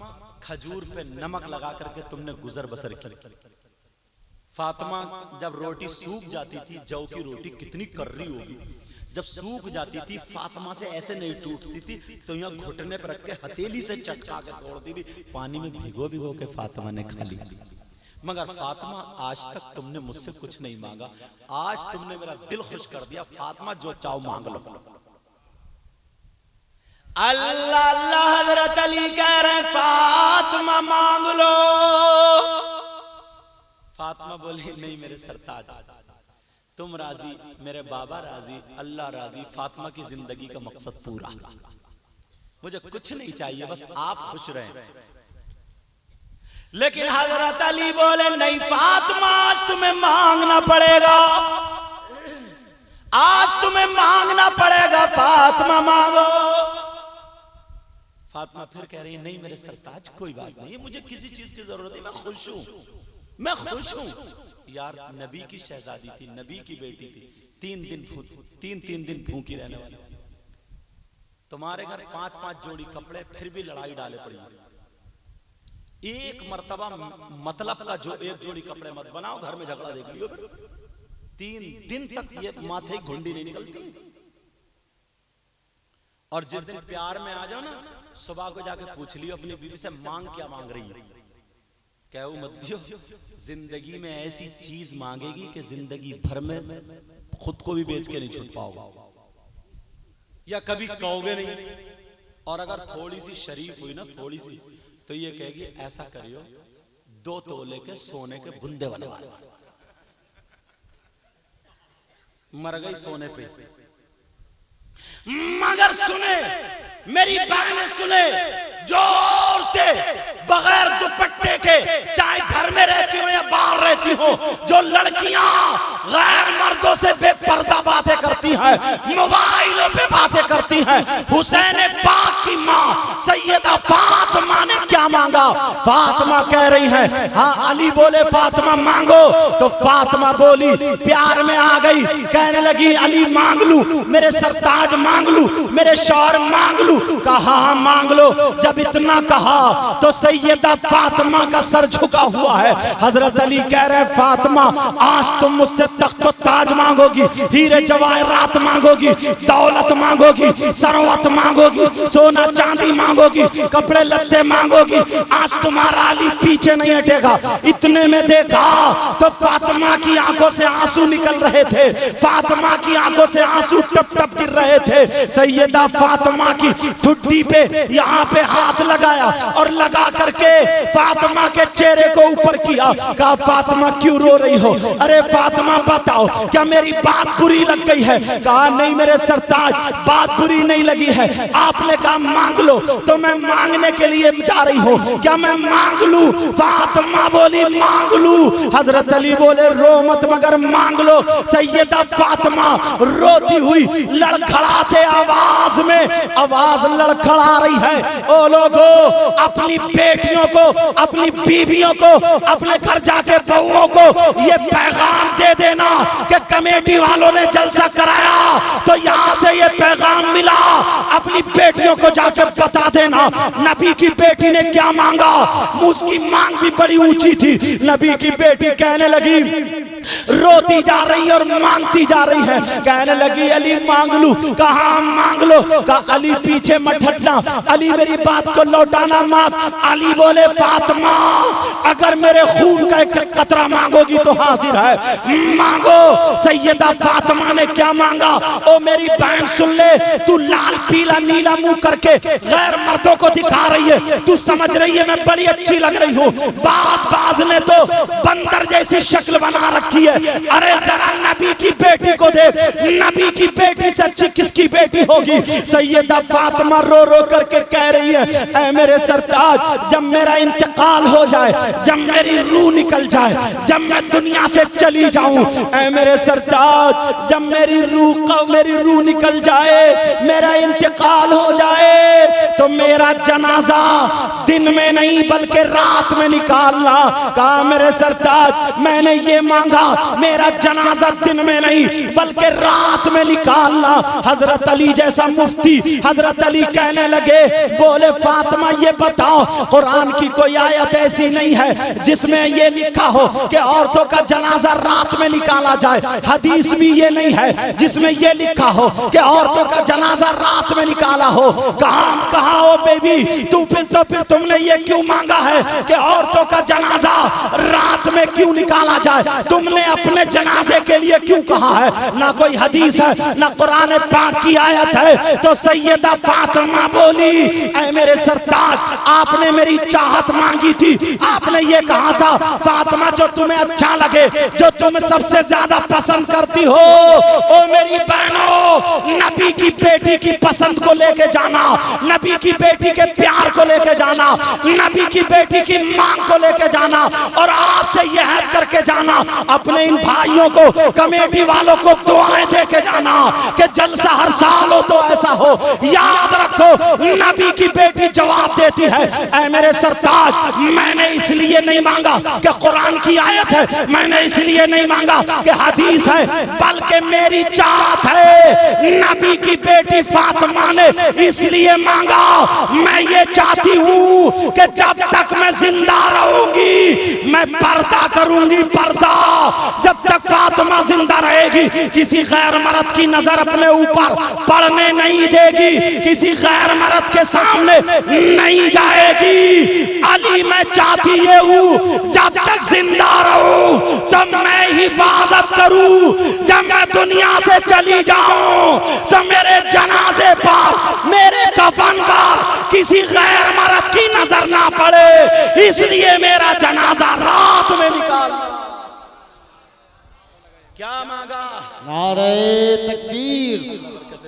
खजूर पे नमक लगा करके तुमने गुजर बसर की। फातिमा जब रोटी सूख जाती थी, जौ की रोटी कितनी कर्री होगी, जब सूख जाती थी फातिमा से ऐसे नहीं टूटती थी, तो यहाँ घुटने पर रख के हथेली से चटका के तोड़ती थी, पानी में भिगो भिगो के फातिमा ने खा ली। मगर फातिमा आज तक तुमने मुझसे कुछ नहीं मांगा, आज तुमने मेरा दिल खुश कर दिया, फातिमा जो चाहो मांग लो। अल्लाह अल्लाह हजरत अली कह रहे फातिमा मांग लो। फातिमा बोली नहीं मेरे सरताज, तुम राजी, मेरे बाबा राजी, अल्लाह राजी, फातिमा की जिंदगी का मकसद पूरा, मुझे कुछ नहीं चाहिए, बस आप खुश रहें। लेकिन हजरत अली बोले नहीं फातिमा, आज तुम्हें मांगना पड़ेगा, आज तुम्हें मांगना पड़ेगा, फातिमा मांगो। फातिमा फिर कह रही है नहीं मेरे सरताज कोई बात नहीं, मुझे किसी चीज की जरूरत नहीं, मैं खुश हूं, मैं खुश हूं। यार नबी की शहजादी थी, नबी की बेटी थी, 3 दिन भूखी रहने वाली, तुम्हारे घर 5 जोड़ी कपड़े, फिर भी लड़ाई डाले पड़ी। एक मर्तबा मतलब का जो एक जोड़ी कपड़े मत बनाओ, घर में झगड़ा देख लियो। 3 दिन तक ये माथे की घुंडी नहीं निकलती। और जिस दिन प्यार में आ जाओ ना, सुबह को जाके पूछ लियो अपनी बीवी से मांग क्या मांग रही है। कहू मत दियो, जिंदगी में ऐसी चीज मांगेगी कि जिंदगी भर में खुद को भी बेच के नहीं छूट पाओगे, या कभी कहोगे नहीं। और अगर थोड़ी सी शरीफ हुई ना, थोड़ी सी, तो ये कहेगी ऐसा करियो 2 तोले के सोने के बुंदे बनवा दो। मर गई सोने पे। मगर सुने मेरी बहनें, सुने जोर से, बगैर दुपट्टे के, चाहे घर में रहती हो या बाहर रहती हो, जो लड़कियां गैर मर्दों से बेपर्दा बातें करती हैं, मोबाइलों पे बातें करती हैं, हुसैन पाक की मां सैयदा फातिमा ने क्या मांगा? फातिमा कह रही है, हाँ अली बोले फातिमा मांगो, तो फातिमा बोली, प्यार में आ गई, कहने लगी अली मांग लू, मेरे सरताज मांग लू, मेरे शौहर मांग लू। कहा हाँ मांग लो। जब इतना कहा तो सैयदा फातिमा का सर झुका हुआ है। हजरत अली कह रहे फातिमा, आज तुम मुझसे तख्त व ताज मांगोगी, हीरे जवाहरात मांगोगी, दौलत मांगोगी, सरवत मांगोगी, सोना चांदी मांगोगी, कपड़े लत्ते मांगोगी, आज तुम्हारा अली पीछे नहीं हटेगा। इतने में देखा तो फातिमा की आंखों से आंसू निकल रहे थे, फातिमा की आंखों से आंसू टप टप गिर रहे थे। सैयदा फातिमा की ठुड्डी पे यहाँ पे हाथ लगाया और लगा करके फातिमा के चेहरे को ऊपर किया। कहा फातिमा क्यों रो रही हो? अरे फातिमा बताओ क्या मेरी बात बुरी लग गई है? कहा नहीं मेरे सरताज, बात बुरी नहीं लगी है, आपने कहा मांग लो तो मैं मांगने के लिए जा रही हूँ, क्या मैं मांग लूं? फातिमा बोली मांग लूं। हजरत अली बोले रो मत मगर मांग लो। सैयदा फातिमा रोती हुई लड़खड़ाते आवाज में, आवाज लड़खड़ा रही है, ओ लोगो अपनी बेटियों को, अपनी बीवियों को, अपने घर जाके बहुओं को ये पैगाम दे देना कि कमेटी वालों ने जलसा कराया तो यहाँ से ये पैगाम मिला, अपनी बेटियों को जाके बता देना नबी की बेटी ने क्या मांगा। उसकी मांग भी बड़ी ऊंची थी। नबी की बेटी कहने लगी, रोती जा रही और मांगती जा रही है, कहने लगी अली मांग लूं। कहा मांग लो। कहा अली पीछे मत हटना, अली मेरी बात को लौटाना मत। अली बोले फातिमा अगर मेरे खून का एक कतरा मांगोगी तो हाजिर है, मांगो। सैयदा फातिमा ने क्या मांगा? ओ मेरी बहन सुन ले, तू लाल पीला नीला मुंह करके गैर मर्दों को दिखा रही है, तू समझ रही है मैं बड़ी अच्छी लग रही हूँ, बाज ने तो बंदर जैसी शक्ल बना रखी है। अरे जरा नबी की बेटी को देख, नबी की बेटी से अच्छी किसकी बेटी होगी? सैयदा फातिमा रो रो करके कह रही है, ऐ मेरे सरताज जब मेरा इंतकाल हो जाए, जब मेरी रूह निकल जाए, जब मैं दुनिया से चली जाऊं, ऐ मेरे सरताज जब मेरी रूह निकल जाए, मेरा इंतकाल हो जाए तो मेरा जनाजा दिन में नहीं बल्कि रात में निकालना। कहा मेरे सरताज मैंने ये मांगा, मेरा जनाजा दिन में नहीं बल्कि रात में निकालना। हजरत अली जैसा मुफ्ती, हजरत अली कहने लगे, बोले फातिमा ये बताओ कुरान की कोई आयत ऐसी नहीं है जिसमें ये लिखा हो कि औरतों का जनाजा रात में निकाला जाए? हदीस भी ये नहीं है जिसमें ये लिखा हो कि औरतों का जनाजा रात में निकाला हो। कहा हो बेबी तू फिर तुमने ये क्यों मांगा है कि औरतों का जनाजा रात में क्यों निकाला जाए? तुमने अपने जनाजे के लिए क्यों कहा है? ना कोई हदीस है ना कुरान पाक की आयत है। तो सैयदा फातिमा बोली, ऐ मेरे सरताज आपने मेरी चाहत मांगी थी, आपने ये कहा था फातिमा जो तुम्हें अच्छा लगे, जो तुम सबसे ज्यादा पसंद करती हो, ओ मेरी बहनों नबी की बेटी की पसंद को लेके जाना, नबी की बेटी के प्यार को लेके जाना, नबी की बेटी की मांग को लेके जाना, और आज से यह हद करके जाना अपने इन भाइयों को, कमेटी वालों को दुआएं दे के जाना कि जलसा हर साल हो तो ऐसा हो। याद रखो नबी की बेटी जवाब देती कहती है, ऐ मेरे सरताज, मैंने इसलिए नहीं मांगा कि कुरान की आयत है, मैंने इसलिए नहीं मांगा कि हदीस है, बल्कि मेरी चाहत है नबी की बेटी फातिमा ने इसलिए मांगा। मैं ये चाहती हूँ कि जब तक मैं जिंदा रहूंगी मैं पर्दा करूंगी, पर्दा। जब तक फातिमा जिंदा रहेगी किसी गैर मर्द की नजर अपने ऊपर पड़ने नहीं देगी, किसी गैर मर्द के सामने नहीं जाएगी। अली मैं चाहती ये हूँ जब तक जिंदा रहूं तो मैं हिफाजत करूं, जब मैं दुनिया से चली जाऊं तो मेरे जनाजे पर, मेरे कफन पर किसी गैर मर्द की नजर ना पड़े, इसलिए मेरा जनाजा रात में निकाला। क्या मांगा? नारे तकबीर,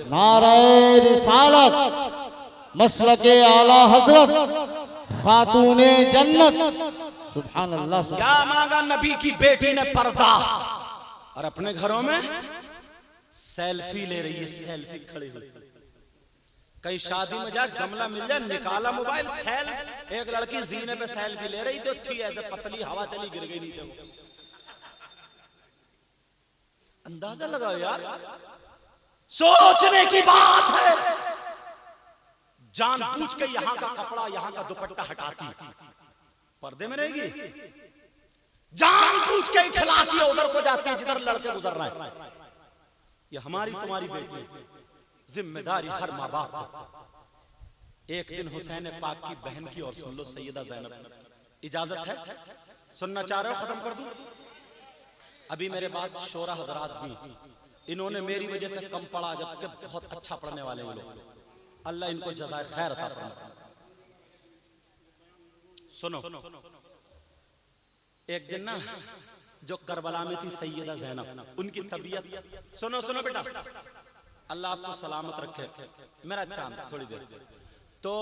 नारे रिसालत, मसलके आला हजरत, खातूने जन्नत। सुभान अल्लाह। क्या मांगा? नबी की बेटी ने पर्दा, और अपने घरों में सेल्फी ले रही है, सेल्फी खड़ी हुई। कहीं शादी में जा, गमला मिल जाए, निकाला मोबाइल, सेल्फी। एक लड़की जीने पे सेल्फी ले रही तो थी ऐसे पतली, हवा चली गिर गई नीचे। अंदाजा लगाओ यार, सोचने की बात है। जानबूझ के यहां का कपड़ा, यहां का दुपट्टा हटाती, पर्दे में रहेगी। जानबूझ के ठिलाती है, उधर को जाती है जिधर लड़के गुजर रहे हैं। ये हमारी तुम्हारी बेटी, जिम्मेदारी हर माँ बाप। एक दिन हुसैन पाक की बहन की, और सुन लो सैयदा ज़ैनब, इजाजत है? सुनना चाह रहे हो? खत्म कर दूं? अभी मेरे बाद शोरा हजरात भी, इन्होंने मेरी वजह से कम पढ़ा, जबकि बहुत अच्छा पढ़ने वाले ये लोग। अल्लाह इनको जज़ाए खैर अता फरमाए। सुनो, एक दिन ना जो करबला में थी सैयदा ज़ैनब, उनकी तबीयत, सुनो सुनो बेटा, अल्लाह आपको सलामत रखे, मेरा चांद थोड़ी देर। तो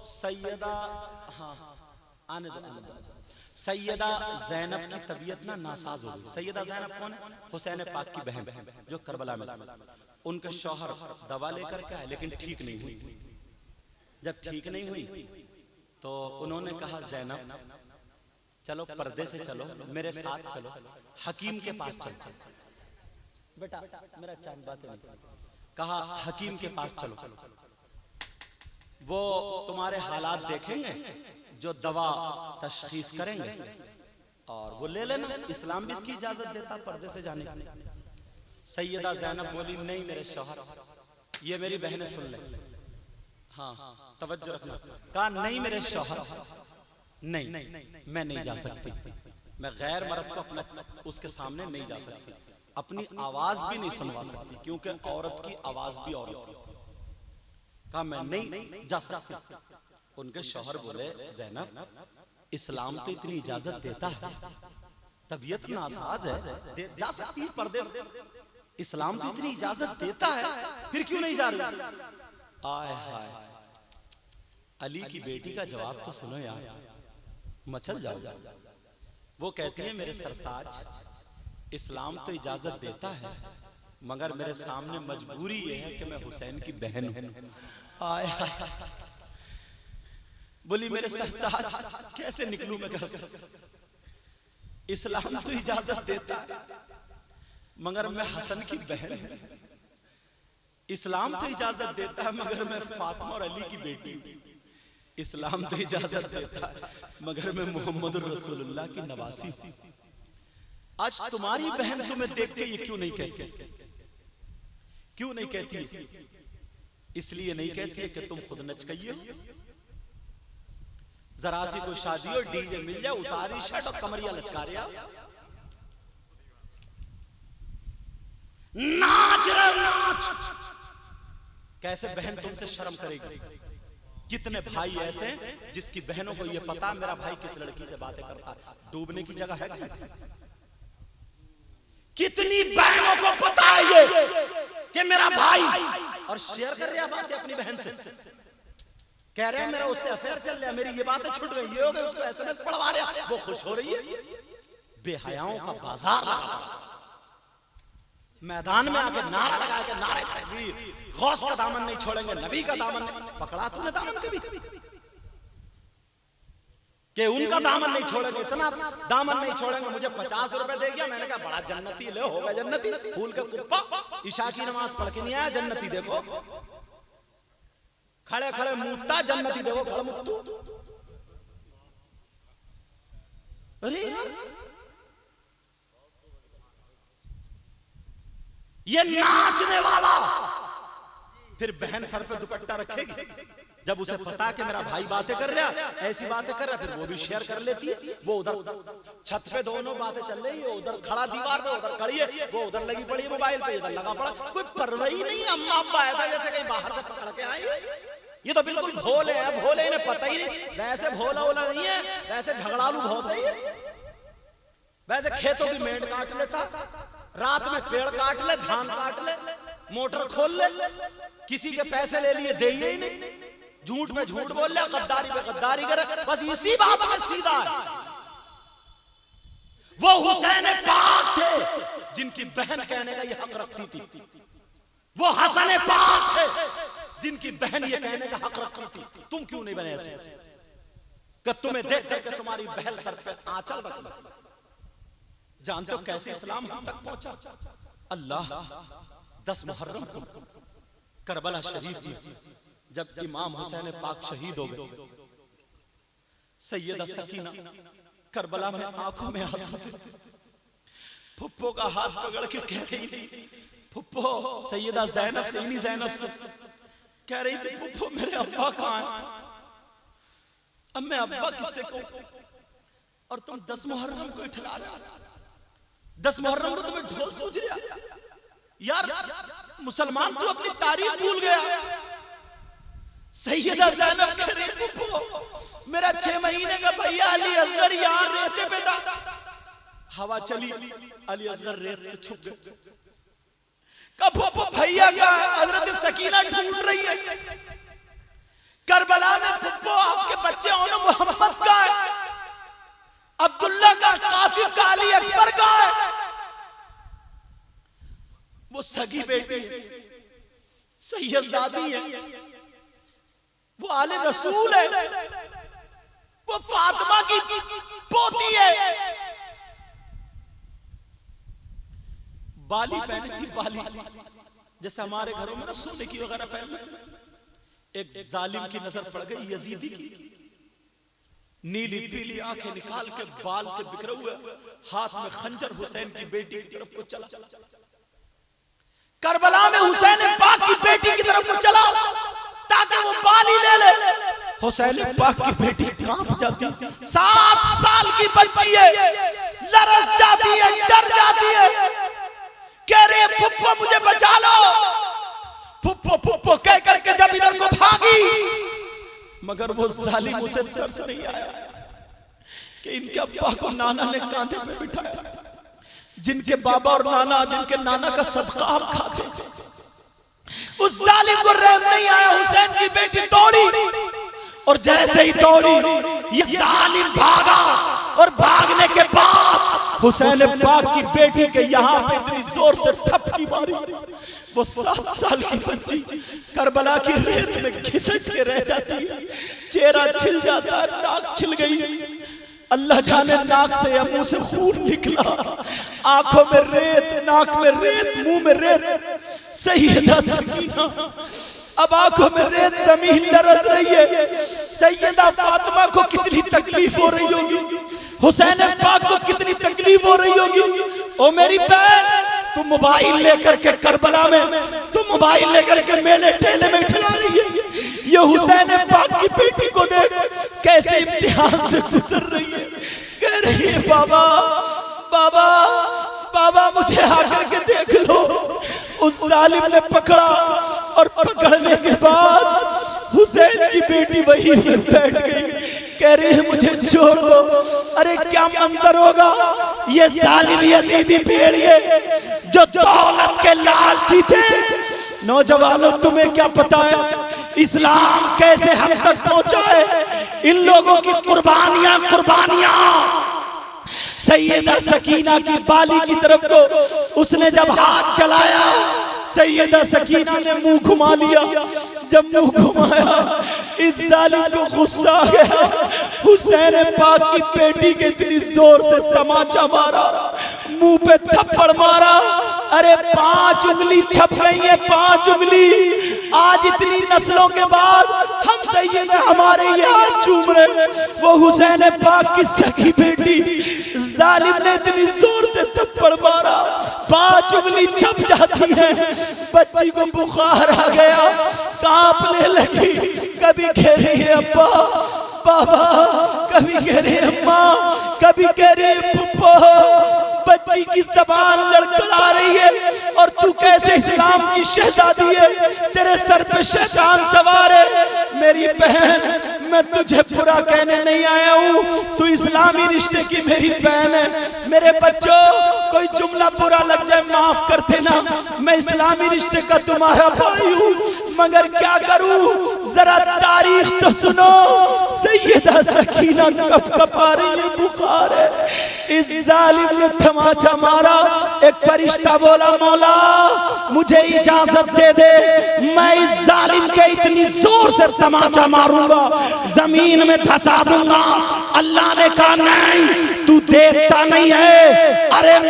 सैयदा, हाँ आने दो, सैयदा ज़ैनब की तबीयत ना नासाज हो गई। सैयदा ज़ैनब कौन है? हुसैन पाक की बहन जो करबला में। उनके शौहर दवा लेकर के आए, लेकिन ठीक नहीं हुई। जब ठीक नहीं हुई तो उन्होंने कहा, ज़ैनब चलो पर्दे से चलो, मेरे साथ चलो, हकीम के पास चलो। बेटा मेरा चांद बातें नहीं। कहा हकीम के पास चलो, वो तुम्हारे हालात देखेंगे, जो दवा तशखीस करेंगे, और वो ले लेना। इस्लाम भी इसकी इजाजत देता पर्दे से जाने की। सैयदा ज़ैनब बोली, नहीं मेरे शौहर, ये मेरी बहनें सुन ले, हाँ तवज्जो रखना। कहा नहीं मेरे शौहर, नहीं मैं नहीं जा सकती, मैं गैर मर्द को अपना उसके सामने नहीं जा सकती, अपनी आवाज भी नहीं सुनवा सकती, क्योंकि औरत की आवाज भी औरत की। कहा मैं नहीं जा सकती। उनके शौहर बोले, ज़ैनब इस्लाम तो इतनी इजाजत देता है, तबीयत नासाज है, जा सकती है पर्दे से, इस्लाम तो इतनी इजाजत देता है, फिर क्यों नहीं जा रही? आय हाय, अली की बेटी का जवाब तो सुनो यार, मचल जाओ। वो कहती है, मेरे सरताज इस्लाम तो इजाजत देता है, मगर मेरे सामने मजबूरी ये है कि मैं हुसैन की बहन हूं। आय हाय, बोली मेरे सरताज कैसे निकलूं मैं घर से? इस्लाम तो इजाजत देता है, मगर मैं हसन की बहन हूं। इस्लाम तो इजाजत देता है, मगर मैं फातिमा और अली की बेटी हूं। इस्लाम तो इजाजत देता है, मगर मैं मोहम्मद रसूलुल्लाह की नवासी हूं। आज तुम्हारी बहन तुम्हें देख के ये क्यों नहीं कहती? क्यों नहीं कहती? इसलिए नहीं कहती है कि तुम खुद नचकइये हो। जरा सी कोई शादी हो, डीजे मिल जाए, उतारी शर्ट और कमरिया लचका रहे, नाच रहे नाच। कैसे बहन तुमसे शर्म करेगी? कितने भाई ऐसे जिसकी बहनों को ये पता मेरा भाई किस लड़की से बातें करता है, डूबने की जगह है? कितनी बहनों को पता है ये कि मेरा भाई, और शेयर कर रहा बातें अपनी बहन से, कह रहे हैं मेरा उससे अफेयर चल रहा है, मेरी ये बातें छुट गई, ये हो गई, उसको एसएमएस पढ़वा रहा, वो खुश हो रही है। बेहयाओं का बाजार लगा, मैदान में आके नारा लगा के, नारे तकबीर, गौस का दामन नहीं छोड़ेंगे, नबी का दामन नहीं। पकड़ा तूने दामन कभी? कि उनका दामन नहीं छोड़ेंगे, इतना दामन नहीं छोड़ेंगे। मुझे 50 रुपए दे गया, मैंने कहा बड़ा जन्नती, ले हो गया जन्नती, फूल का कुप्पा, ईशा की नमाज पढ़ के नहीं आया जन्नती, देखो खड़े खड़े मुत्ता जन्नती, देखो खड़े मुत्तू। अरे ये नाचने वाला, फिर बहन सर पे दुपट्टा रखेगी, जब उसे पता कि मेरा भाई बातें कर रहा, ऐसी बातें कर रहा, फिर वो भी शेयर कर लेती है। वो उधर छत पे दोनों बातें चल रही है, उधर खड़ा दीवार पे, उधर खड़ी है, वो उधर लगी पड़ी है मोबाइल पे, इधर लगा पड़ा, कोई परवाह ही नहीं। अम्मा अब्बा ऐसा जैसे कहीं बाहर से पकड़ के आए, ये तो बिल्कुल भोले हैं, भोले, इन्हें पता ही नहीं। वैसे भोला वोला नहीं है, वैसे झगड़ालू बहुत है। वैसे खेतों की मेंढ काट लेता, रात में पेड़ काट ले, धान काट ले, मोटर खोल ले, किसी के पैसे ले लिए दे ही नहीं, झूठ में झूठ बोल ले, गद्दारी पे गद्दारी करे, बस इसी बात में सीधा है। वो हुसैन पाक थे जिनकी बहन कहने का ये हक रखती थी, वो हसन पाक थे जिनकी बहन ये कहने का हक रखती थी। तुम क्यों नहीं बने ऐसे कि तुम्हें देख करके तुम्हारी बहन सर पे आंचल रख ले। जानते हो कैसे इस्लाम हम तक पहुंचा? अल्लाह 10 मुहर्रम को करबला शरीफ में जब इमाम हुसैन पाक शहीद हो गए, सैयदा सकीना करबला में आंखों में आंसू, फुप्पो का हाथ पकड़ के कह रही थी, फुप्पो, सैयदा ज़ैनब से, इन्हीं ज़ैनब से कह रही थी, फुप्पो मेरे अब्बा कहाँ हैं? अब मैं अब्बा किससे कहूं? और तुम 10 मुहर्रम को ठहरा रहे हो, 10 मुहर्रम को तुम्हें ढोल सूझ रहा यार। मुसलमान तू अपनी तारीख भूल गया। सैयदा ज़ैनब कह रही, फुप्पो मेरा 6 महीने का भैया अली असगर यहाँ रेते पे था, हवा चली, अली असगर रेत से छुप गए। कब फुप्पो भैया का हजरत सकीना ढूंढ रही है करबला में, फुप्पो आपके बच्चे ओनो मोहम्मद का है, अब्दुल्ला का, कासिम का, अली अकबर का है। वो सगी बेटी सैयदजादी है, वो आले रसूल है, वो फातिमा की पोती है। बाली पहनी थी, बाली जैसे हमारे घरों में ना सोने की वगैरह पहन लेते। एक जालिम की नजर पड़ गई यजीदी की, नीली पीली आंखें निकाल के बाल के बिखरे हुए हाथ में खंजर हुसैन की बेटी की तरफ को चला। करबला में हुसैन पाक की बेटी की तरफ को चला ताकि वो बाली ले ले। हुसैन पाक की बेटी कांप जाती, 7 साल की बच्ची है, लरस जाती है, डर जाती है, कह रहे फुप्पो मुझे बचा लो, फुप्पो फुप्पो कह करके जब इधर को भागी, मगर वो जालिम उसे तरस नहीं आया कि इनके अब्बा को नाना ने कांधे पे बिठाया, जिनके बाबा और नाना, जिनके नाना का सदका हम खाते, उस जालिम को रहम नहीं आया। हुसैन की बेटी दौड़ी और जैसे ही दौड़ी ये जालिम भागा और भागने के बाद हुसैन पाक की बेटी के यहाँ पे इतनी जोर से ठपकी मारी, वो 7 साल की बच्ची करबला की रेत में घिसट के रह जाती है, चेहरा छिल जाता है, नाक छिल गई, अल्लाह जाने नाक से या मुंह से खून निकला, आंखों में रेत, नाक में रेत, मुंह में रेत। सैयदा सकीना अब आंखों में रेत, जमीन लरस रही है। सैयदा फातिमा को कितनी तकलीफ हो रही होगी, हुसैन पाक को कितनी तकलीफ हो रही होगी। ओ मेरी बहन, तुम मोबाइल लेकर के करबला में, तुम मोबाइल लेकर के मेले ठेले में ठहरा रही है, ये हुसैन पाक की बेटी को देख कैसे इम्तिहान से गुजर रही है। कह रही है बाबा बाबा बाबा मुझे आकर के देख लो। उस जालिम ने पकड़ा और पकड़ने के बाद हुसैन की बेटी वहीं पे बैठ गई, कह रही है मुझे छोड़ दो। अरे क्या मंजर होगा, ये जालिम यजीदी भेड़िए जो दौलत के लालची थे। नौजवानों तुम्हें क्या पता है इस्लाम कैसे हम तक पहुंचा है? इन लोगों की कुर्बानियां सैयदा सकीना की बाली की तरफ को उसने जब हाथ चलाया, सैयदा सकीना ने मुंह घुमा लिया। जब मुंह घुमाया इस जालिम को गुस्सा आ गया, हुसैन पाक की बेटी के इतनी जोर से तमाचा मारा, मुंह पे थप्पड़ मारा। अरे 5 उंगली छप गई है, 5 उंगली। आज इतनी नस्लों के बाद हम सैयद हमारे यहाँ चूम रहे, वो हुसैन पाक की सखी बेटी जालिम ने इतनी जोर से थप्पड़ मारा, 5 उंगली छप जाती है। बच्ची को बुखार आ गया, कांपने लगी। कभी कह रही है अब्बा बाबा, कभी कह रही है अम्मा, कभी कह रही है पुप्पो। बच्ची की जबान लड़खड़ा रही है और तू कैसे इस्लाम की शहजादी है, तेरे सर पे शैतान सवार है। मेरी बहन, मैं तुझे बुरा कहने नहीं आया हूँ, तू इस्लामी रिश्ते की मेरी बहन है। मेरे बच्चों, कोई जुमला बुरा लग जाए माफ कर देना, मैं इस्लामी रिश्ते का तुम्हारा भाई हूँ, मगर क्या करूँ, जरा तारीख तो सुनो। सैयदा सकीना कब कब आ रही है, बुखार है। इस जालिम ने तमाचा मारा। एक फरिश्ता बोला मौला मुझे इजाजत दे दे, मैं इस जालिम के इतनी जोर से तमाचा मारूंगा, जमीन में धंसा दूंगा। अल्लाह ने कहा नहीं, तू देखता नहीं है। अरे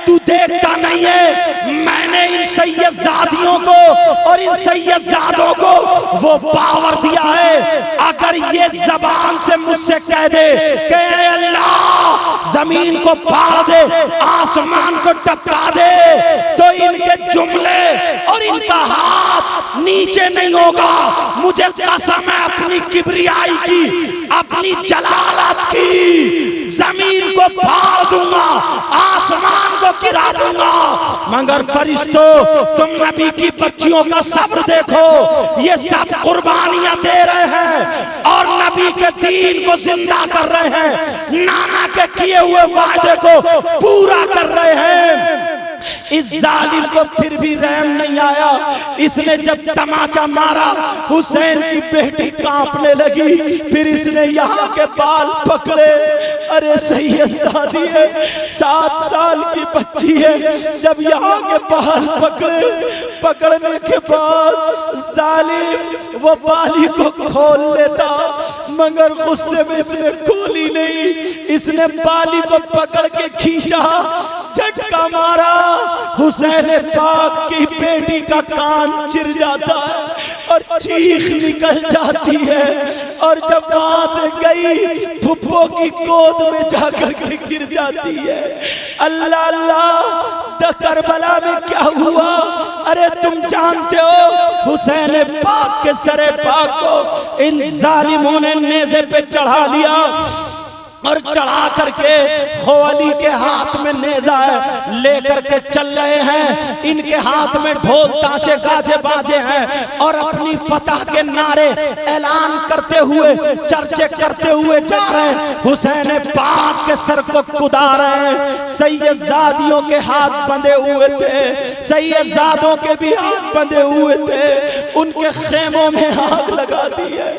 तू देखता नहीं है, मैंने इन सैयदजादियों को और इन सैयदजादों को वो पावर दिया है, अगर ये जबान से मुझसे कह दे कि अल्लाह जमीन को फाड़ दे, आसमान को टपका दे, तो इनके जुमले और इनका हाथ नीचे नहीं होगा। मुझे कसम है अपनी किबरियाई की, अपनी जलालत की, जमीन को फाड़ दूंगा, आसमान को गिरा दूंगा। मगर फरिश्तों, तुम नबी की बच्चियों का सब्र देखो, ये सब कुर्बानियां दे रहे हैं और नबी के दीन को जिंदा कर रहे हैं, नाना के किए हुए वादे को पूरा कर रहे हैं। इस जालिम को फिर भी रहम नहीं आया। इसने जब तमाचा मारा, हुसैन की बेटी कांपने लगी। फिर इसने यहाँ के बाल पकड़े। अरे सैयदजादी है, 7 साल की बच्ची है, जब यहाँ के बाल पकड़ने के बाद जालिम वो बाली को खोल लेता, मगर गुस्से में इसने खोली नहीं। इसने बाली को पकड़ के खींचा, झटका मारा, हुसैन पाक की बेटी का कान चिर जाता है और चीख निकल जाती है। और जब वहां से गई, फुप्पो की गोद में जाकर के गिर जाती है। अल्लाह अल्लाह, करबला में क्या हुआ? अरे तुम जानते हो, हुसैन पाक के सरे पाक को इन जालिमों ने नेज़े पे चढ़ा लिया और चढ़ा करके खोली के हाथ में नेजा है, लेकर के चल रहे हैं। इनके हाथ में ढोल ताशे गाजे बाजे हैं और अपनी फतह के नारे ऐलान करते हुए, चर्चे करते हुए जा रहे हैं। हुसैन पाक के सर को कुदा रहे हैं। सैयदजादियों के हाथ बंधे हुए थे, सैयदजादों के भी हाथ बंधे हुए थे। उनके खेमों में आग लगा दी है।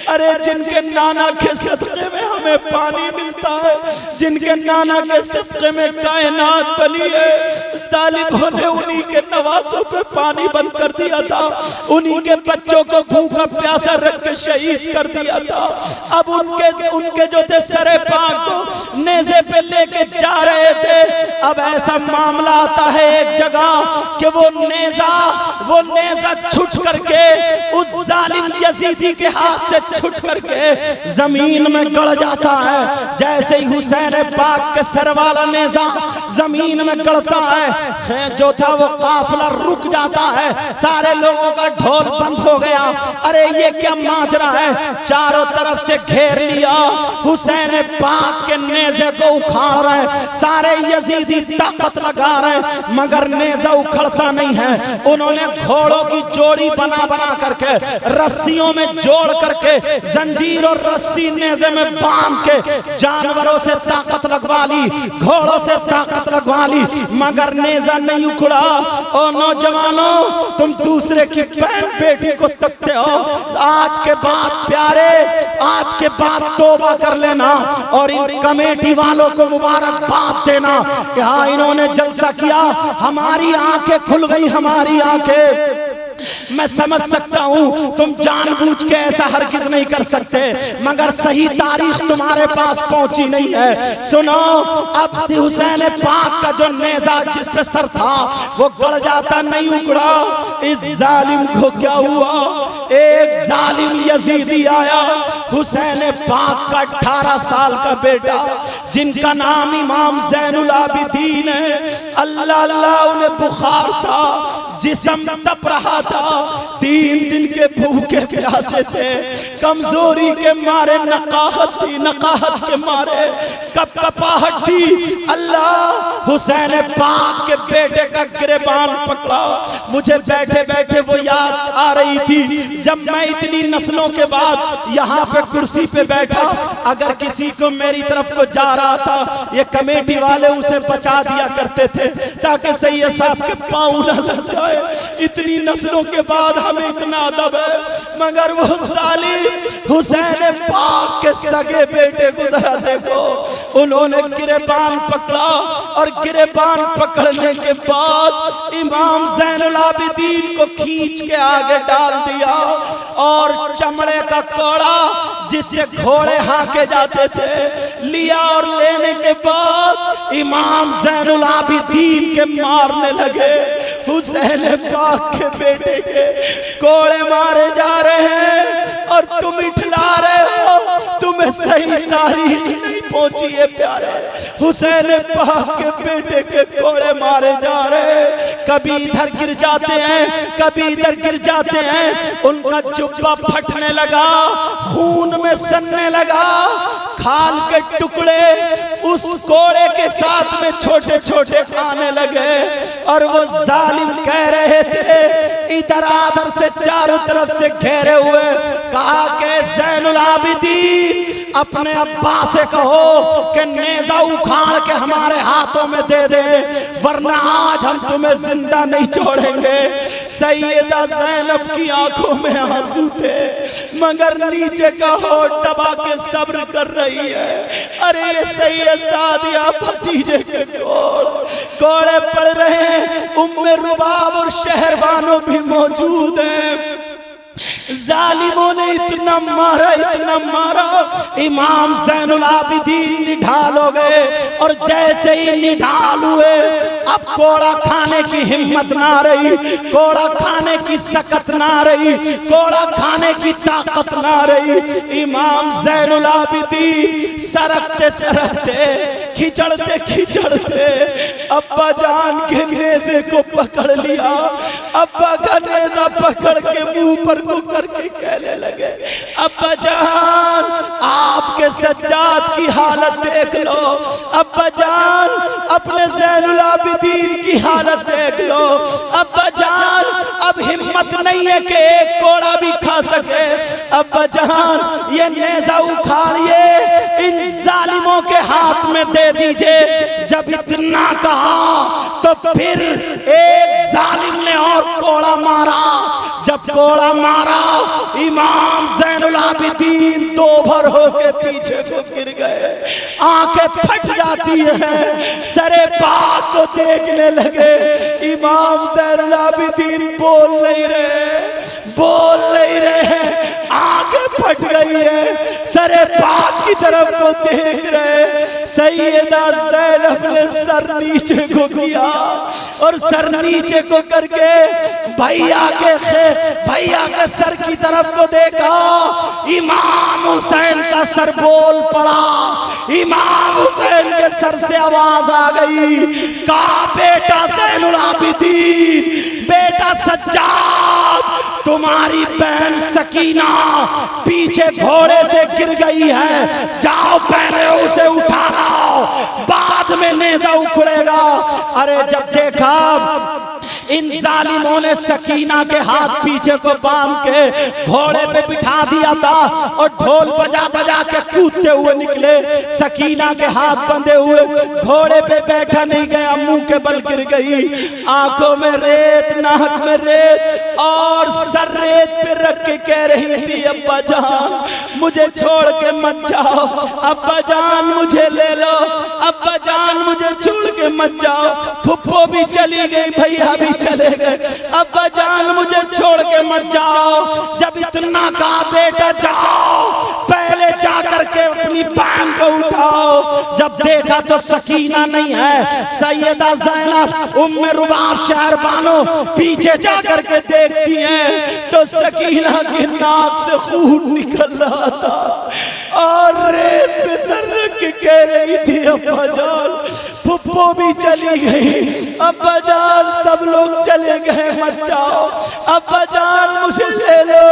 अरे जिनके नाना के सदक़े में हमें पानी मिलता है, जिनके नाना के सदक़े में कायनात बनी है, जालिमों ने उन्हीं के नवासों पे पानी बंद कर दिया था, उन्हीं के बच्चों को भूखा प्यासा रख के शहीद कर दिया था। अब उनके जो थे सरे पाक को नेज़े पे लेके जा रहे थे। अब ऐसा मामला आता है एक जगह कि वो नेज़ा छूट करके उस जालिम यजीदी के हाथ से छूट करके जमीन में गड़ जाता है। जैसे ही हुसैन पाक के सर वाला नेज़ा जमीन में गड़ता है, जो था वो काफिला रुक जाता है। सारे लोगों का ढोल बंद हो गया। अरे ये क्या माजरा है? चारों तरफ से घेर लिया, हुसैन पाक के नेज़े को उखाड़ रहे, सारे यजीदी ताकत लगा रहे, मगर नेज़ा उखड़ता नहीं है। उन्होंने घोड़ों की जोड़ी बना बना करके, रस्सियों में जोड़ करके, जंजीर और रस्सी नेज़े में बांध के जानवरों से ताकत लगवा ली, घोड़ों से ताकत लगवा ली, मगर नेज़ा नहीं उखड़ा। ओ नौजवानों, तुम दूसरे की बहन बेटी को तकते हो। आज के बाद प्यारे, आज के बाद तौबा कर लेना और इन कमेटी वालों को मुबारकबाद देना कि हाँ, इन्होंने जलसा किया, हमारी आंखें खुल गई, हमारी आंखें। मैं समझ सकता हूँ तुम जानबूझ के ऐसा हरगिज नहीं कर सकते, मगर सही तारीख तुम्हारे पास पहुंची नहीं है। सुनो, अब हुसैन पाक का जो नेजा जिस पे सर था वो गड़ जाता नहीं उगड़ा। इस जालिम को क्या हुआ, एक जालिम यजीदी आया, हुसैन पाक का 18 साल का बेटा जिनका नाम इमाम ज़ैनुल आबिदीन है। अल्लाह अल्लाह, उन्हें बुखार था, जिस्म तप रहा था, 3 दिन के भूखे प्यासे थे, कमजोरी के मारे नकाहत थी, नकाहत के मारे कपकपाहट थी। अल्लाह हुसैन पाक के बेटे का गिरबान पकड़ा। मुझे बैठे बैठे वो याद आ रही थी जब मैं इतनी नस्लों के बाद यहाँ पे कुर्सी पे बैठा, अगर किसी को मेरी तरफ को जा रहा था ये कमेटी वाले उसे बचा दिया करते थे ताकि सैयद साहब के पाँव न लग जाए। इतनी नस्लों के बाद हमें इतना अदब है, मगर वो जालिम हुसैन पाक के सगे बेटे को जरा देखो, उन्होंने गिरबान पकड़ा और गिरबान पकड़ने के बाद इमाम ज़ैनुल आबिदीन को खींच के आगे डाल दिया और चमड़े का कौड़ा जिससे घोड़े हाके जाते थे लिया और लेने के बाद इमाम ज़ैनुल आबिदीन के मारने लगे। हुसैन पाक के बेटे के कोड़े मारे जा रहे हैं और तुम इठला रहे हो, तुम्हें सही तारीख नहीं पहुंची है प्यारे। हुसैन पाक के बेटे के कोड़े मारे जा रहे, कभी इधर गिर जाते हैं, कभी इधर गिर जाते हैं, उनका जुब्बा फटने लगा, खून में सनने लगा, खाल के टुकड़े उस कोड़े के साथ में छोटे छोटे आने लगे। और वो जालिम कह रहे थे, इधर आधर से चारों तरफ से घेरे हुए, कहा कि ज़ैनुल आबिदीन अपने अब्बा से कहो कि नेजा उखाड़ के हमारे हाथों में दे दे, वरना आज हम तुम्हें जिंदा नहीं छोड़ेंगे। सैयदा ज़ैनब की आंखों में आंसू थे, मगर नीचे का होठ दबा के सब्र कर रही है। अरे ये सैयद सादिया भतीजे के कोड़े पड़ रहे हैं, उम्मे रुबाब और शहरबानो भी मौजूद हैं। जालिमों ने इतना मारा, इतना मारा, इमाम ज़ैनुल आबिदीन निढाल हो गए और जैसे ही निढाल हुए अब कोड़ा खाने की हिम्मत ना रही, कोड़ा खाने की सकत ना रही, कोड़ा खाने की ताकत ना रही। इमाम ज़ैनुल आबिदीन सरकते सरकते, खिचड़ते खिचड़ते अब्बा जान के नेज़े को पकड़ लिया। अब्बा का नेज़ा पकड़ के मुंह पर को करके कहने लगे, अब्बा जान आपके सज्जाद की हालत देख लो, अब्बा जान अपने ज़ैनुल आबिदीन की हालत देख लो, अब्बा जान अब हिम्मत नहीं है कि एक कोड़ा भी खा सके, अब्बा जान ये नेज़ा उखाड़िए, इन जालिमों के हाथ में दे दीजिए। जब इतना कहा तो फिर एक जालिम ने और कोड़ा मारा। जब कोड़ा मारा इमाम ज़ैनुल आबिदीन दो भर होके पीछे को गिर गए, आंखें फट जाती हैं, सरे पाक को देखने लगे। इमाम ज़ैनुल आबिदीन बोल नहीं रहे, आंखें फट गई है, सरे पाक की तरफ को देख रहे। सैयदा ज़ैनब ने सर नीचे को किया और सर नीचे को करके भैया के सर की तरफ को देखा। इमाम हुसैन का सर बोल पड़ा। इमाम हुसैन के सर से आवाज आ गई, कहा बेटा ज़ैनुल आबिदीन, बेटा सज्जाद, तुम्हारी बहन सकीना पीछे घोड़े से गिर गई है, जाओ पहले उसे उठा लाओ, बाद में नेज़ा उखड़ेगा। अरे जब देखा इन जालिमों ने सकीना के हाथ पीछे को बांध के घोड़े पे बिठा दिया था और ढोल बजा बजा के कूदते हुए निकले। सकीना के हाथ बंधे हुए, घोड़े पे बैठा नहीं गया, मुंह के बल गिर गई, आंखों में रेत, नाक में रेत और सर रेत पे रख के कह रही थी, अब्बा जान मुझे छोड़ के मत जाओ, अब्बा जान मुझे ले लो, अब्बा जान मुझे छोड़ के मत जाओ। फुप्पो भी चली गई, भैया भी चले गए, अब्बा जान मुझे छोड़ मत जाओ। जब इतना कहा बेटा जाओ, पहले जाकर के अपनी बहन को उठाओ। जब देखा तो सकीना नहीं है, सैयदा ज़ैनब उम्मे रुबाब शहरबानो पीछे जाकर के देखती हैं तो सकीना के नाक से खून निकल रहा था और रेत पे सर रख के कह रही थी अब्बा जान फुप्पो भी चली गई, अब्बा जान सब लोग चले गए, मत जाओ, अब्बा जान मुझे ले लो।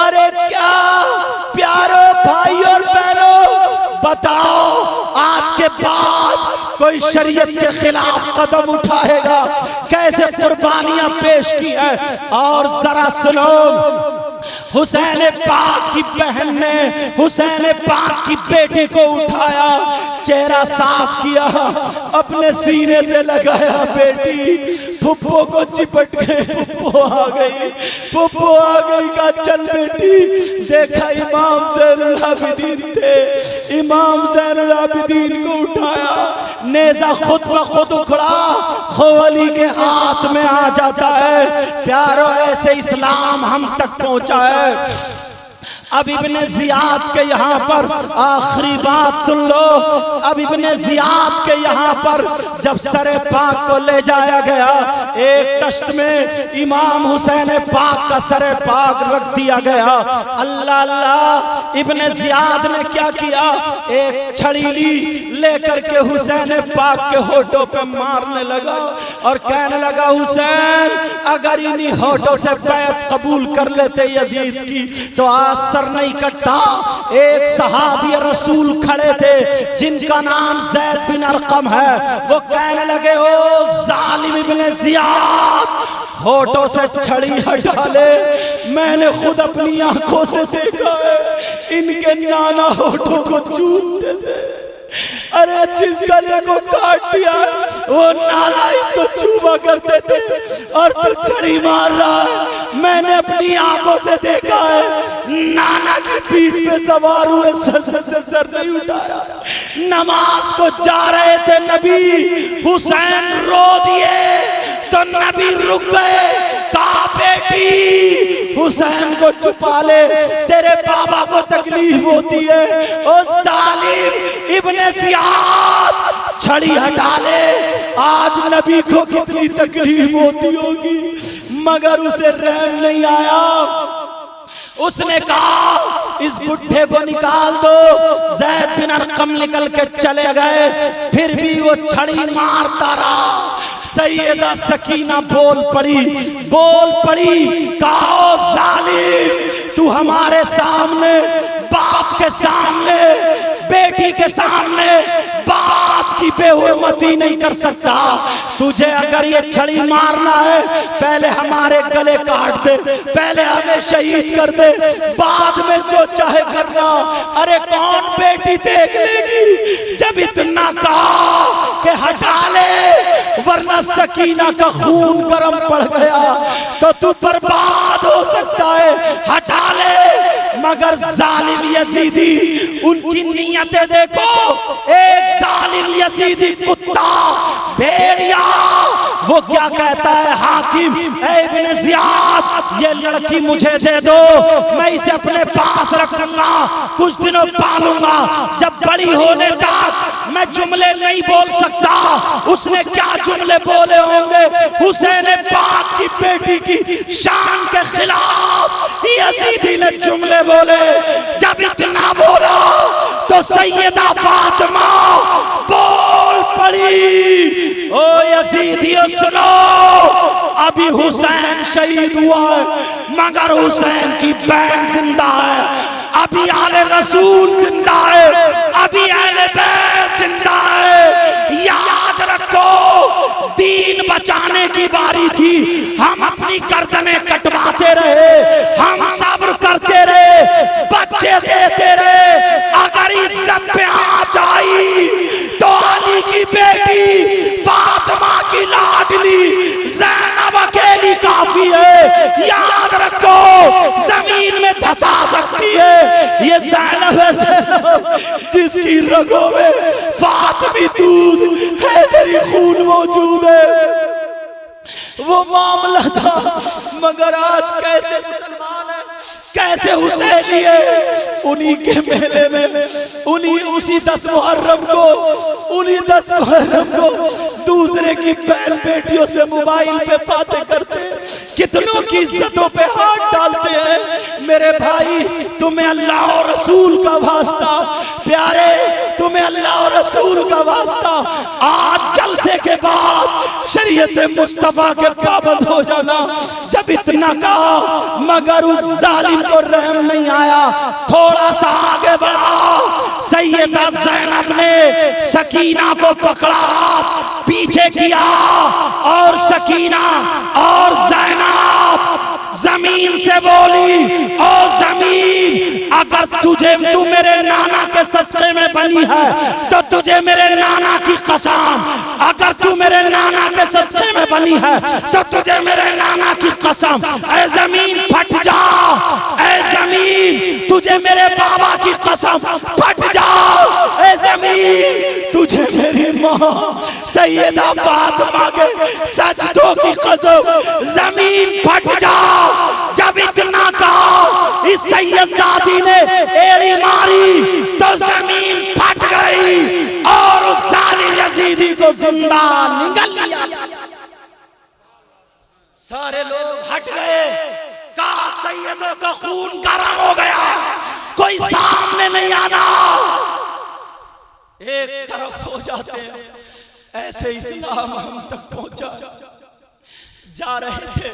अरे क्या प्यारो भाई और बहनों, बताओ आज के बाद कोई शरीयत के खिलाफ कदम उठाएगा? कैसे कुर्बानियां पेश की है। और जरा सुनो, हुसैन पाक की बहन ने हुसैन पाक की बेटी को उठाया, चेहरा साफ किया, अपने सीने से लगाया, बेटी फुप्पो को चिपट गए, फुप्पो आ गई, फुप्पो आ गई। का चल बेटी, देखा इमाम ज़ैनुल आबिदीन थे, इमाम ज़ैनुल आबिदीन को उठाया, नेज़ा खुद ब खुद उखड़ा खोली के हाथ में आ जाता है। प्यारो ऐसे इस्लाम हम तक पहुंचा है। अब इब्ने ज़ियाद के यहाँ पर आखिरी बात सुन लो। अब इब्ने ज़ियाद के यहाँ पर जब सरे पाक को ले जाया गया, एक तश्त में इमाम हुसैन पाक का सरे पाक रख दिया गया। अल्लाह अल्लाह, इब्ने ज़ियाद ने क्या किया, एक छड़ी ली, लेकर के हुसैन पाक के होठों पे मारने लगा और कहने लगा, हुसैन अगर इन्हीं होठों से बैत कबूल कर लेते यजीद की तो आज सर नहीं कटता। एक सहाबी रसूल खड़े थे जिनका नाम ज़ैद बिन अरकम है, वो कहने लगे, ओ जालिम इब्ने ज़ियाद, होठों से छड़ी हटा ले, मैंने खुद अपनी आंखों से देखा है, इनके नाना होठों को चूमते थे। अरे जिस गले को काट दिया वो नाला इसको चूमा करते थे और तू छड़ी मार रहा है। मैंने अपनी आंखों से देखा है, नाना की पीठ पे सवार हुए सजदे से सर नहीं उठाया। नमाज को जा रहे थे नबी, हुसैन रो दिए तो नबी रुक गए, कहा बेटी हुसैन को छुपा ले, तेरे बाबा को तकलीफ होती है। ओ जालिम इब्ने ज़ियाद, छड़ी हटा ले, आज नबी को कितनी तकलीफ होती होगी, मगर उसे रहम नहीं आया। उसने कहा इस बुढ़े को निकाल दो। ज़ैद बिन अरकम निकल के चले गए, फिर भी वो छड़ी मारता रहा। सैयदा सकीना बोल पड़ी, कहो जालिम, तू हमारे सामने, बाप के सामने, बेटी के सामने बाप की बेहुरमती नहीं कर सकता। तुझे अगर ये छड़ी मारना है, पहले हमारे गले काट दे, पहले हमें शहीद कर दे, बाद में जो चाहे करना। अरे कौन बेटी देख लेगी? जब इतना कहा कि हटा ले वरना सकीना का खून गर्म पड़ गया तो तू बर्बाद हो सकता है, हटा ले। मगर जालिम यजीदी, उनकी नीयतें देखो, एक जालिम यजीदी कुत्ता भेड़िया, वो क्या कहता है, हाकिम ए इब्ने ज़ियाद ये लड़की मुझे दे दो, मैं इसे अपने पास रखूंगा, कुछ दिनों पालूंगा, जब बड़ी होने तक मैं जुमले नहीं बोल सकता। उसने क्या जुमले बोले होंगे हुसैन पाक की बेटी की शान के खिलाफ यजीदी ने जुमले बोले। जब इतना बोला तो सैयदा फातिमा बोल पड़ी, ओ यजीदियों सुनो, अभी हुसैन शहीद हुआ है मगर हुसैन की बहन जिंदा है, अभी आले रसूल जिंदा है, अभी आले बैत जिंदा है। याद रखो दीन बचाने की बारी थी, हम अपनी गर्दनें कटवाते रहे, हम सब्र करते रहे, बच्चे देते रहे। अगर इज्जत पे आँच आई तो अली की बेटी फातिमा की लाडली ज़ैनब अकेली काफी है। याद रखो जमीन में धंसा सकती है ये ज़ैनब है, ज़ैनब जिसकी रगों में फातिमी दूध हैदरी खून मौजूद है। वो वो मामला था। मगर आज कैसे मुसलमान है, कैसे हुसैनी है। उन्हीं के मेले में उसी 10 मुहर्रम को दूसरे की बहन बेटियों से मोबाइल पे बातें करते, कितनों की इज्जतों पे हाथ डालते हैं। मेरे भाई, तुम्हें अल्लाह और रसूल का वास्ता, प्यारे तुम्हें अल्लाह और रसूल का वास्ता, आज जलसे के बाद शरीयत मुस्तफा के पाबंद हो जाना। जब इतना कहा मगर उस जालिम को रहम नहीं आया, थोड़ा सा आगे बढ़ा। सैयदा ज़ैनब ने सकीना को पकड़ा, पीछे किया और सकीना और ज़ैनब जमीन से बोली, ओ जमीन, अगर तू मेरे नाना के सदक़े में बनी है तो तुझे मेरे नाना की कसम, अगर तू मेरे नाना के सदक़े में बनी है तो तुझे मेरे नाना की कसम। ऐ जमीन फट जा, ऐ जमीन तुझे मेरे बाबा की कसम, फट जा। ऐ जमीन तुझे मेरी माँ सैयदा फातिमा के सजदों की कसम, जमीन फट जा। जब इतना कहा इस सैयदजादी ने एड़ी मारी तो जमीन फट गई और उस जालिम यजीदी को जिंदा निगल लिया। सारे लोग हट गए, कहा सैयदों का खून गर्म हो गया, कोई सामने नहीं आना। एक तरफ हो जाते हैं। ऐसे इस्लाम हम तक पहुंचा। जा रहे थे,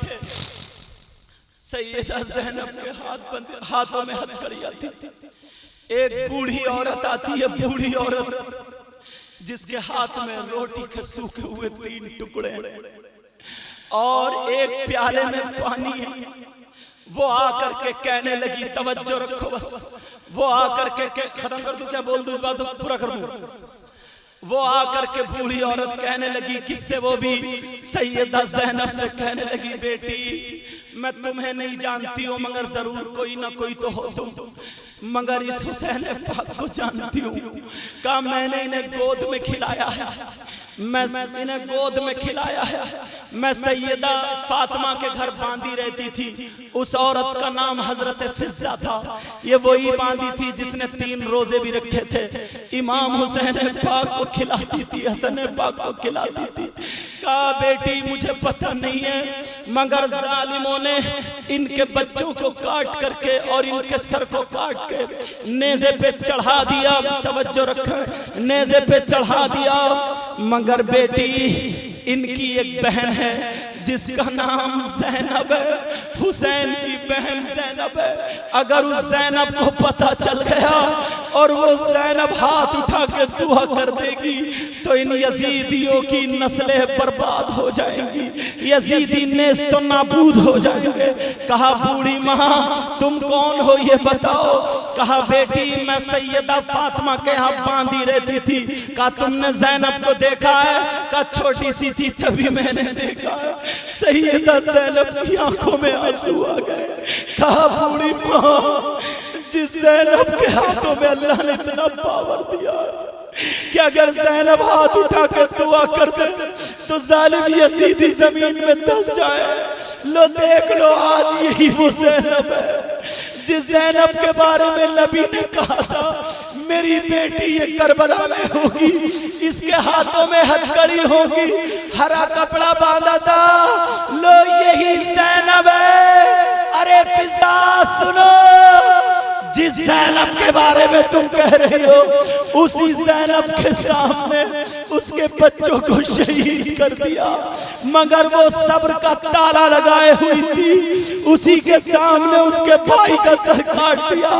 सैयदा ज़ैनब के हाथों में हथकड़ियां थी। एक बूढ़ी औरत आती है, बूढ़ी औरत जिसके हाथ में रोटी के सूखे हुए 3 टुकड़े और एक प्याले में पानी है। वो आकर के कहने लगी, तवज्जो रखो बस, वो आकर के खत्म कर दूं क्या, बोल दूं इस बात को पूरा कर दूं। वो आकर के बूढ़ी औरत कहने लगी, किससे, वो भी सैयदा ज़ैनब से कहने लगी, बेटी मैं तुम्हें नहीं जानती हूँ मगर जरूर कोई ना कोई तो हो तुम, मगर इस हुसैन पाक को जानती हूँ। कहा मैंने इन्हें गोद में खिलाया है, मैं इन्हें गोद में खिलाया है। मैं सैयदा फातिमा के घर बांधी रहती थी, उस औरत का नाम हजरत फिज़्ज़ा था। ये वही बांधी थी जिसने 3 रोजे भी रखे थे। इमाम हुसैन पाक को खिलाती थी, हसन पाक को खिलाती थी। कहा बेटी मुझे पता नहीं है मगर जालिमों ने इनके बच्चों को काट करके और इनके सर को काट के नेज़े पे चढ़ा दिया। तवज्जो रखें, नेज़े पे चढ़ा दिया। मगर बेटी इनकी एक बहन है जिसका नाम ज़ैनब है, हुसैन की बहन ज़ैनब है। अगर उस ज़ैनब को पता चल गया और वो ज़ैनब हाथ उठा के दुआ कर देगी तो इन यजीदियों की नस्लें बर्बाद हो जाएंगी, यजीदी नेस्त नाबूद हो जाएंगे। कहा बूढ़ी माँ तुम कौन हो ये बताओ। कहा बेटी मैं सैयदा फातिमा के यहाँ बांधी रहती थी। कहा तुमने ज़ैनब को देखा है। कहा छोटी सी थी तभी मैंने देखा है। सैयदा ज़ैनब की आंखों में आंसू आ गए। कहा बूढ़ी माँ जिस ज़ैनब के हाथों में अल्लाह ने इतना पावर दिया कि अगर ज़ैनब हाथ उठा कर दुआ कर दे तो जालिम यजीदी जमीन में धंस जाए। लो देख लो आज यही वो ज़ैनब है जिस ज़ैनब के बारे में नबी ने कहा था मेरी बेटी ये करबला में होगी, इसके हाथों में हथकड़ी होगी, हरा कपड़ा बांधा था। लो यही ज़ैनब है। अरे फिज़ा सुनो, जिस ज़ैनब के बारे में तुम कह रही हो उसी ज़ैनब के सामने उसके बच्चों को शहीद कर दिया। मगर वो सब्र का ताला लगाए हुई थी, उसी के सामने उसके भाई का सर काट दिया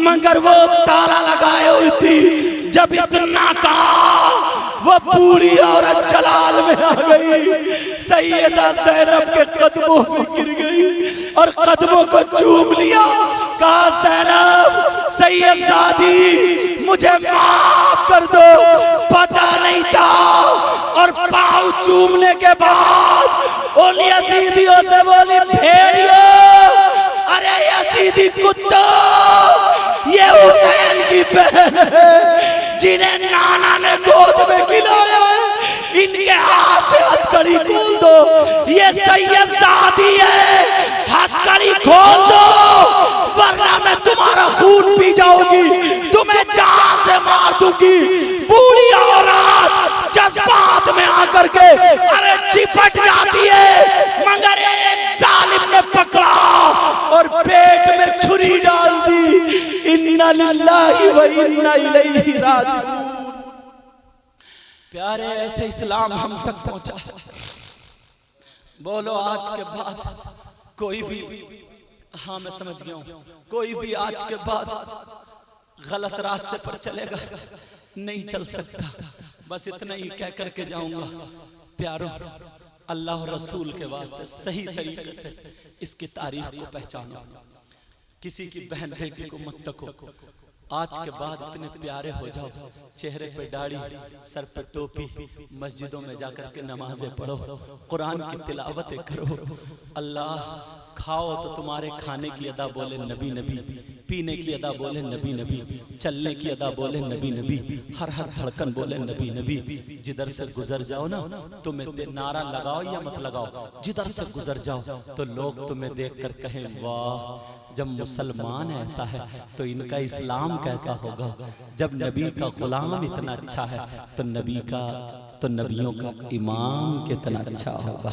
मगर वो ताला लगाए हुई थी। जब इतना कहा वो बूढ़ी औरत जलाल में आ गई, सैयदा ज़ैनब के कदमों पे गिर गई और कदमों को चूम लिया। कहा ज़ैनब सैयदजादी मुझे माफ कर दो, पता नहीं था। और पाँव चूमने के बाद उन यजीदियों से बोली भेड़ियों, अरे यजीदी कुत्ता ये हुसैन की बहन है जिन्हें नाना ने गोद में खिलाया है, इनके हाथ से हथकड़ी खोल दो। ये सैयद सादी है, हथकड़ी खोल दो वरना मैं तुम्हारा खून पी जाऊंगी, तुम्हें जान से मार दूंगी। बूढ़ी औरत जज्बात में आकर के अरे चिपट जाती है, मगर एक जालिम ने पकड़ा और पेट में छुरी डाल दी। इन्ना लिल्लाहि व इन्ना इलैहि राजिऊन। प्यारे ऐसे इस्लाम हम तक पहुंचा। बोलो आज के बाद कोई भी, हाँ मैं समझ गया हूं, कोई भी आज के बाद गलत रास्ते पर चलेगा नहीं चल सकता। बस इतना ही कह करके जाऊंगा। प्यारो, अल्लाह और रसूल के वास्ते सही तरीके से इसकी तारीख को पहचानो। किसी की बहन बेटी को मत तको। आज के बाद इतने प्यारे हो जाओ, चेहरे पे दाढ़ी, सर पे टोपी, मस्जिदों में जाकर के नमाजें पढ़ो, कुरान की तिलावतें करो। अल्लाह, खाओ तो तुम्हारे खाने की अदा बोले नबी नबी, पीने की अदा बोले नबी नबी, चलने की अदा बोले नबी नबी, हर हर धड़कन बोले नबी नबी। जिधर से गुजर जाओ ना, तुम्हें नारा लगाओ या मत लगाओ, जिधर से गुजर जाओ तो लोग तुम्हें देख कर कहें वाह, जब मुसलमान ऐसा है तो इनका इस्लाम कैसा होगा। जब नबी का गुलाम इतना अच्छा है तो नबी का, तो नबियों का इमाम कितना अच्छा होगा।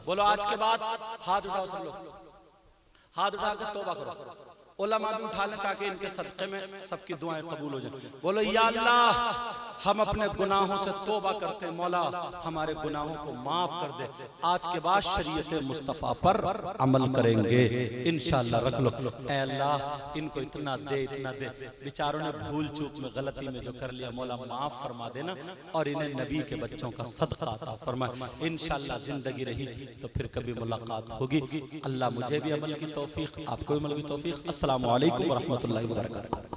बोलो आज के बाद हाथ उठाओ सब लोग, हाथ उठा कर तौबा करो। उलमा भी उठा लें ताकि इनके सदक़े में सबकी दुआएं कबूल हो जाए। बोलो या अल्लाह, हम अपने गुनाहों से तौबा करते हैं, मौला हमारे गुनाहों को माफ कर दे। आज के बाद शरीयत मुस्तफ़ा पर अमल करेंगे इंशाअल्लाह। रख लो। ऐ अल्लाह, इनको इतना दे, इतना दे। बेचारों ने भूल चूक में, गलती में जो कर लिया, मौला माफ फरमा देना और इन्हें नबी के बच्चों का सदका अता फरमा। इंशाअल्लाह जिंदगी रही तो फिर कभी मुलाकात होगी। अल्लाह मुझे भी अमल की तौफीक, आपको भी अमल की तौफीक। अस्सलामु अलैकुम व रहमतुल्लाहि व बरकातहू।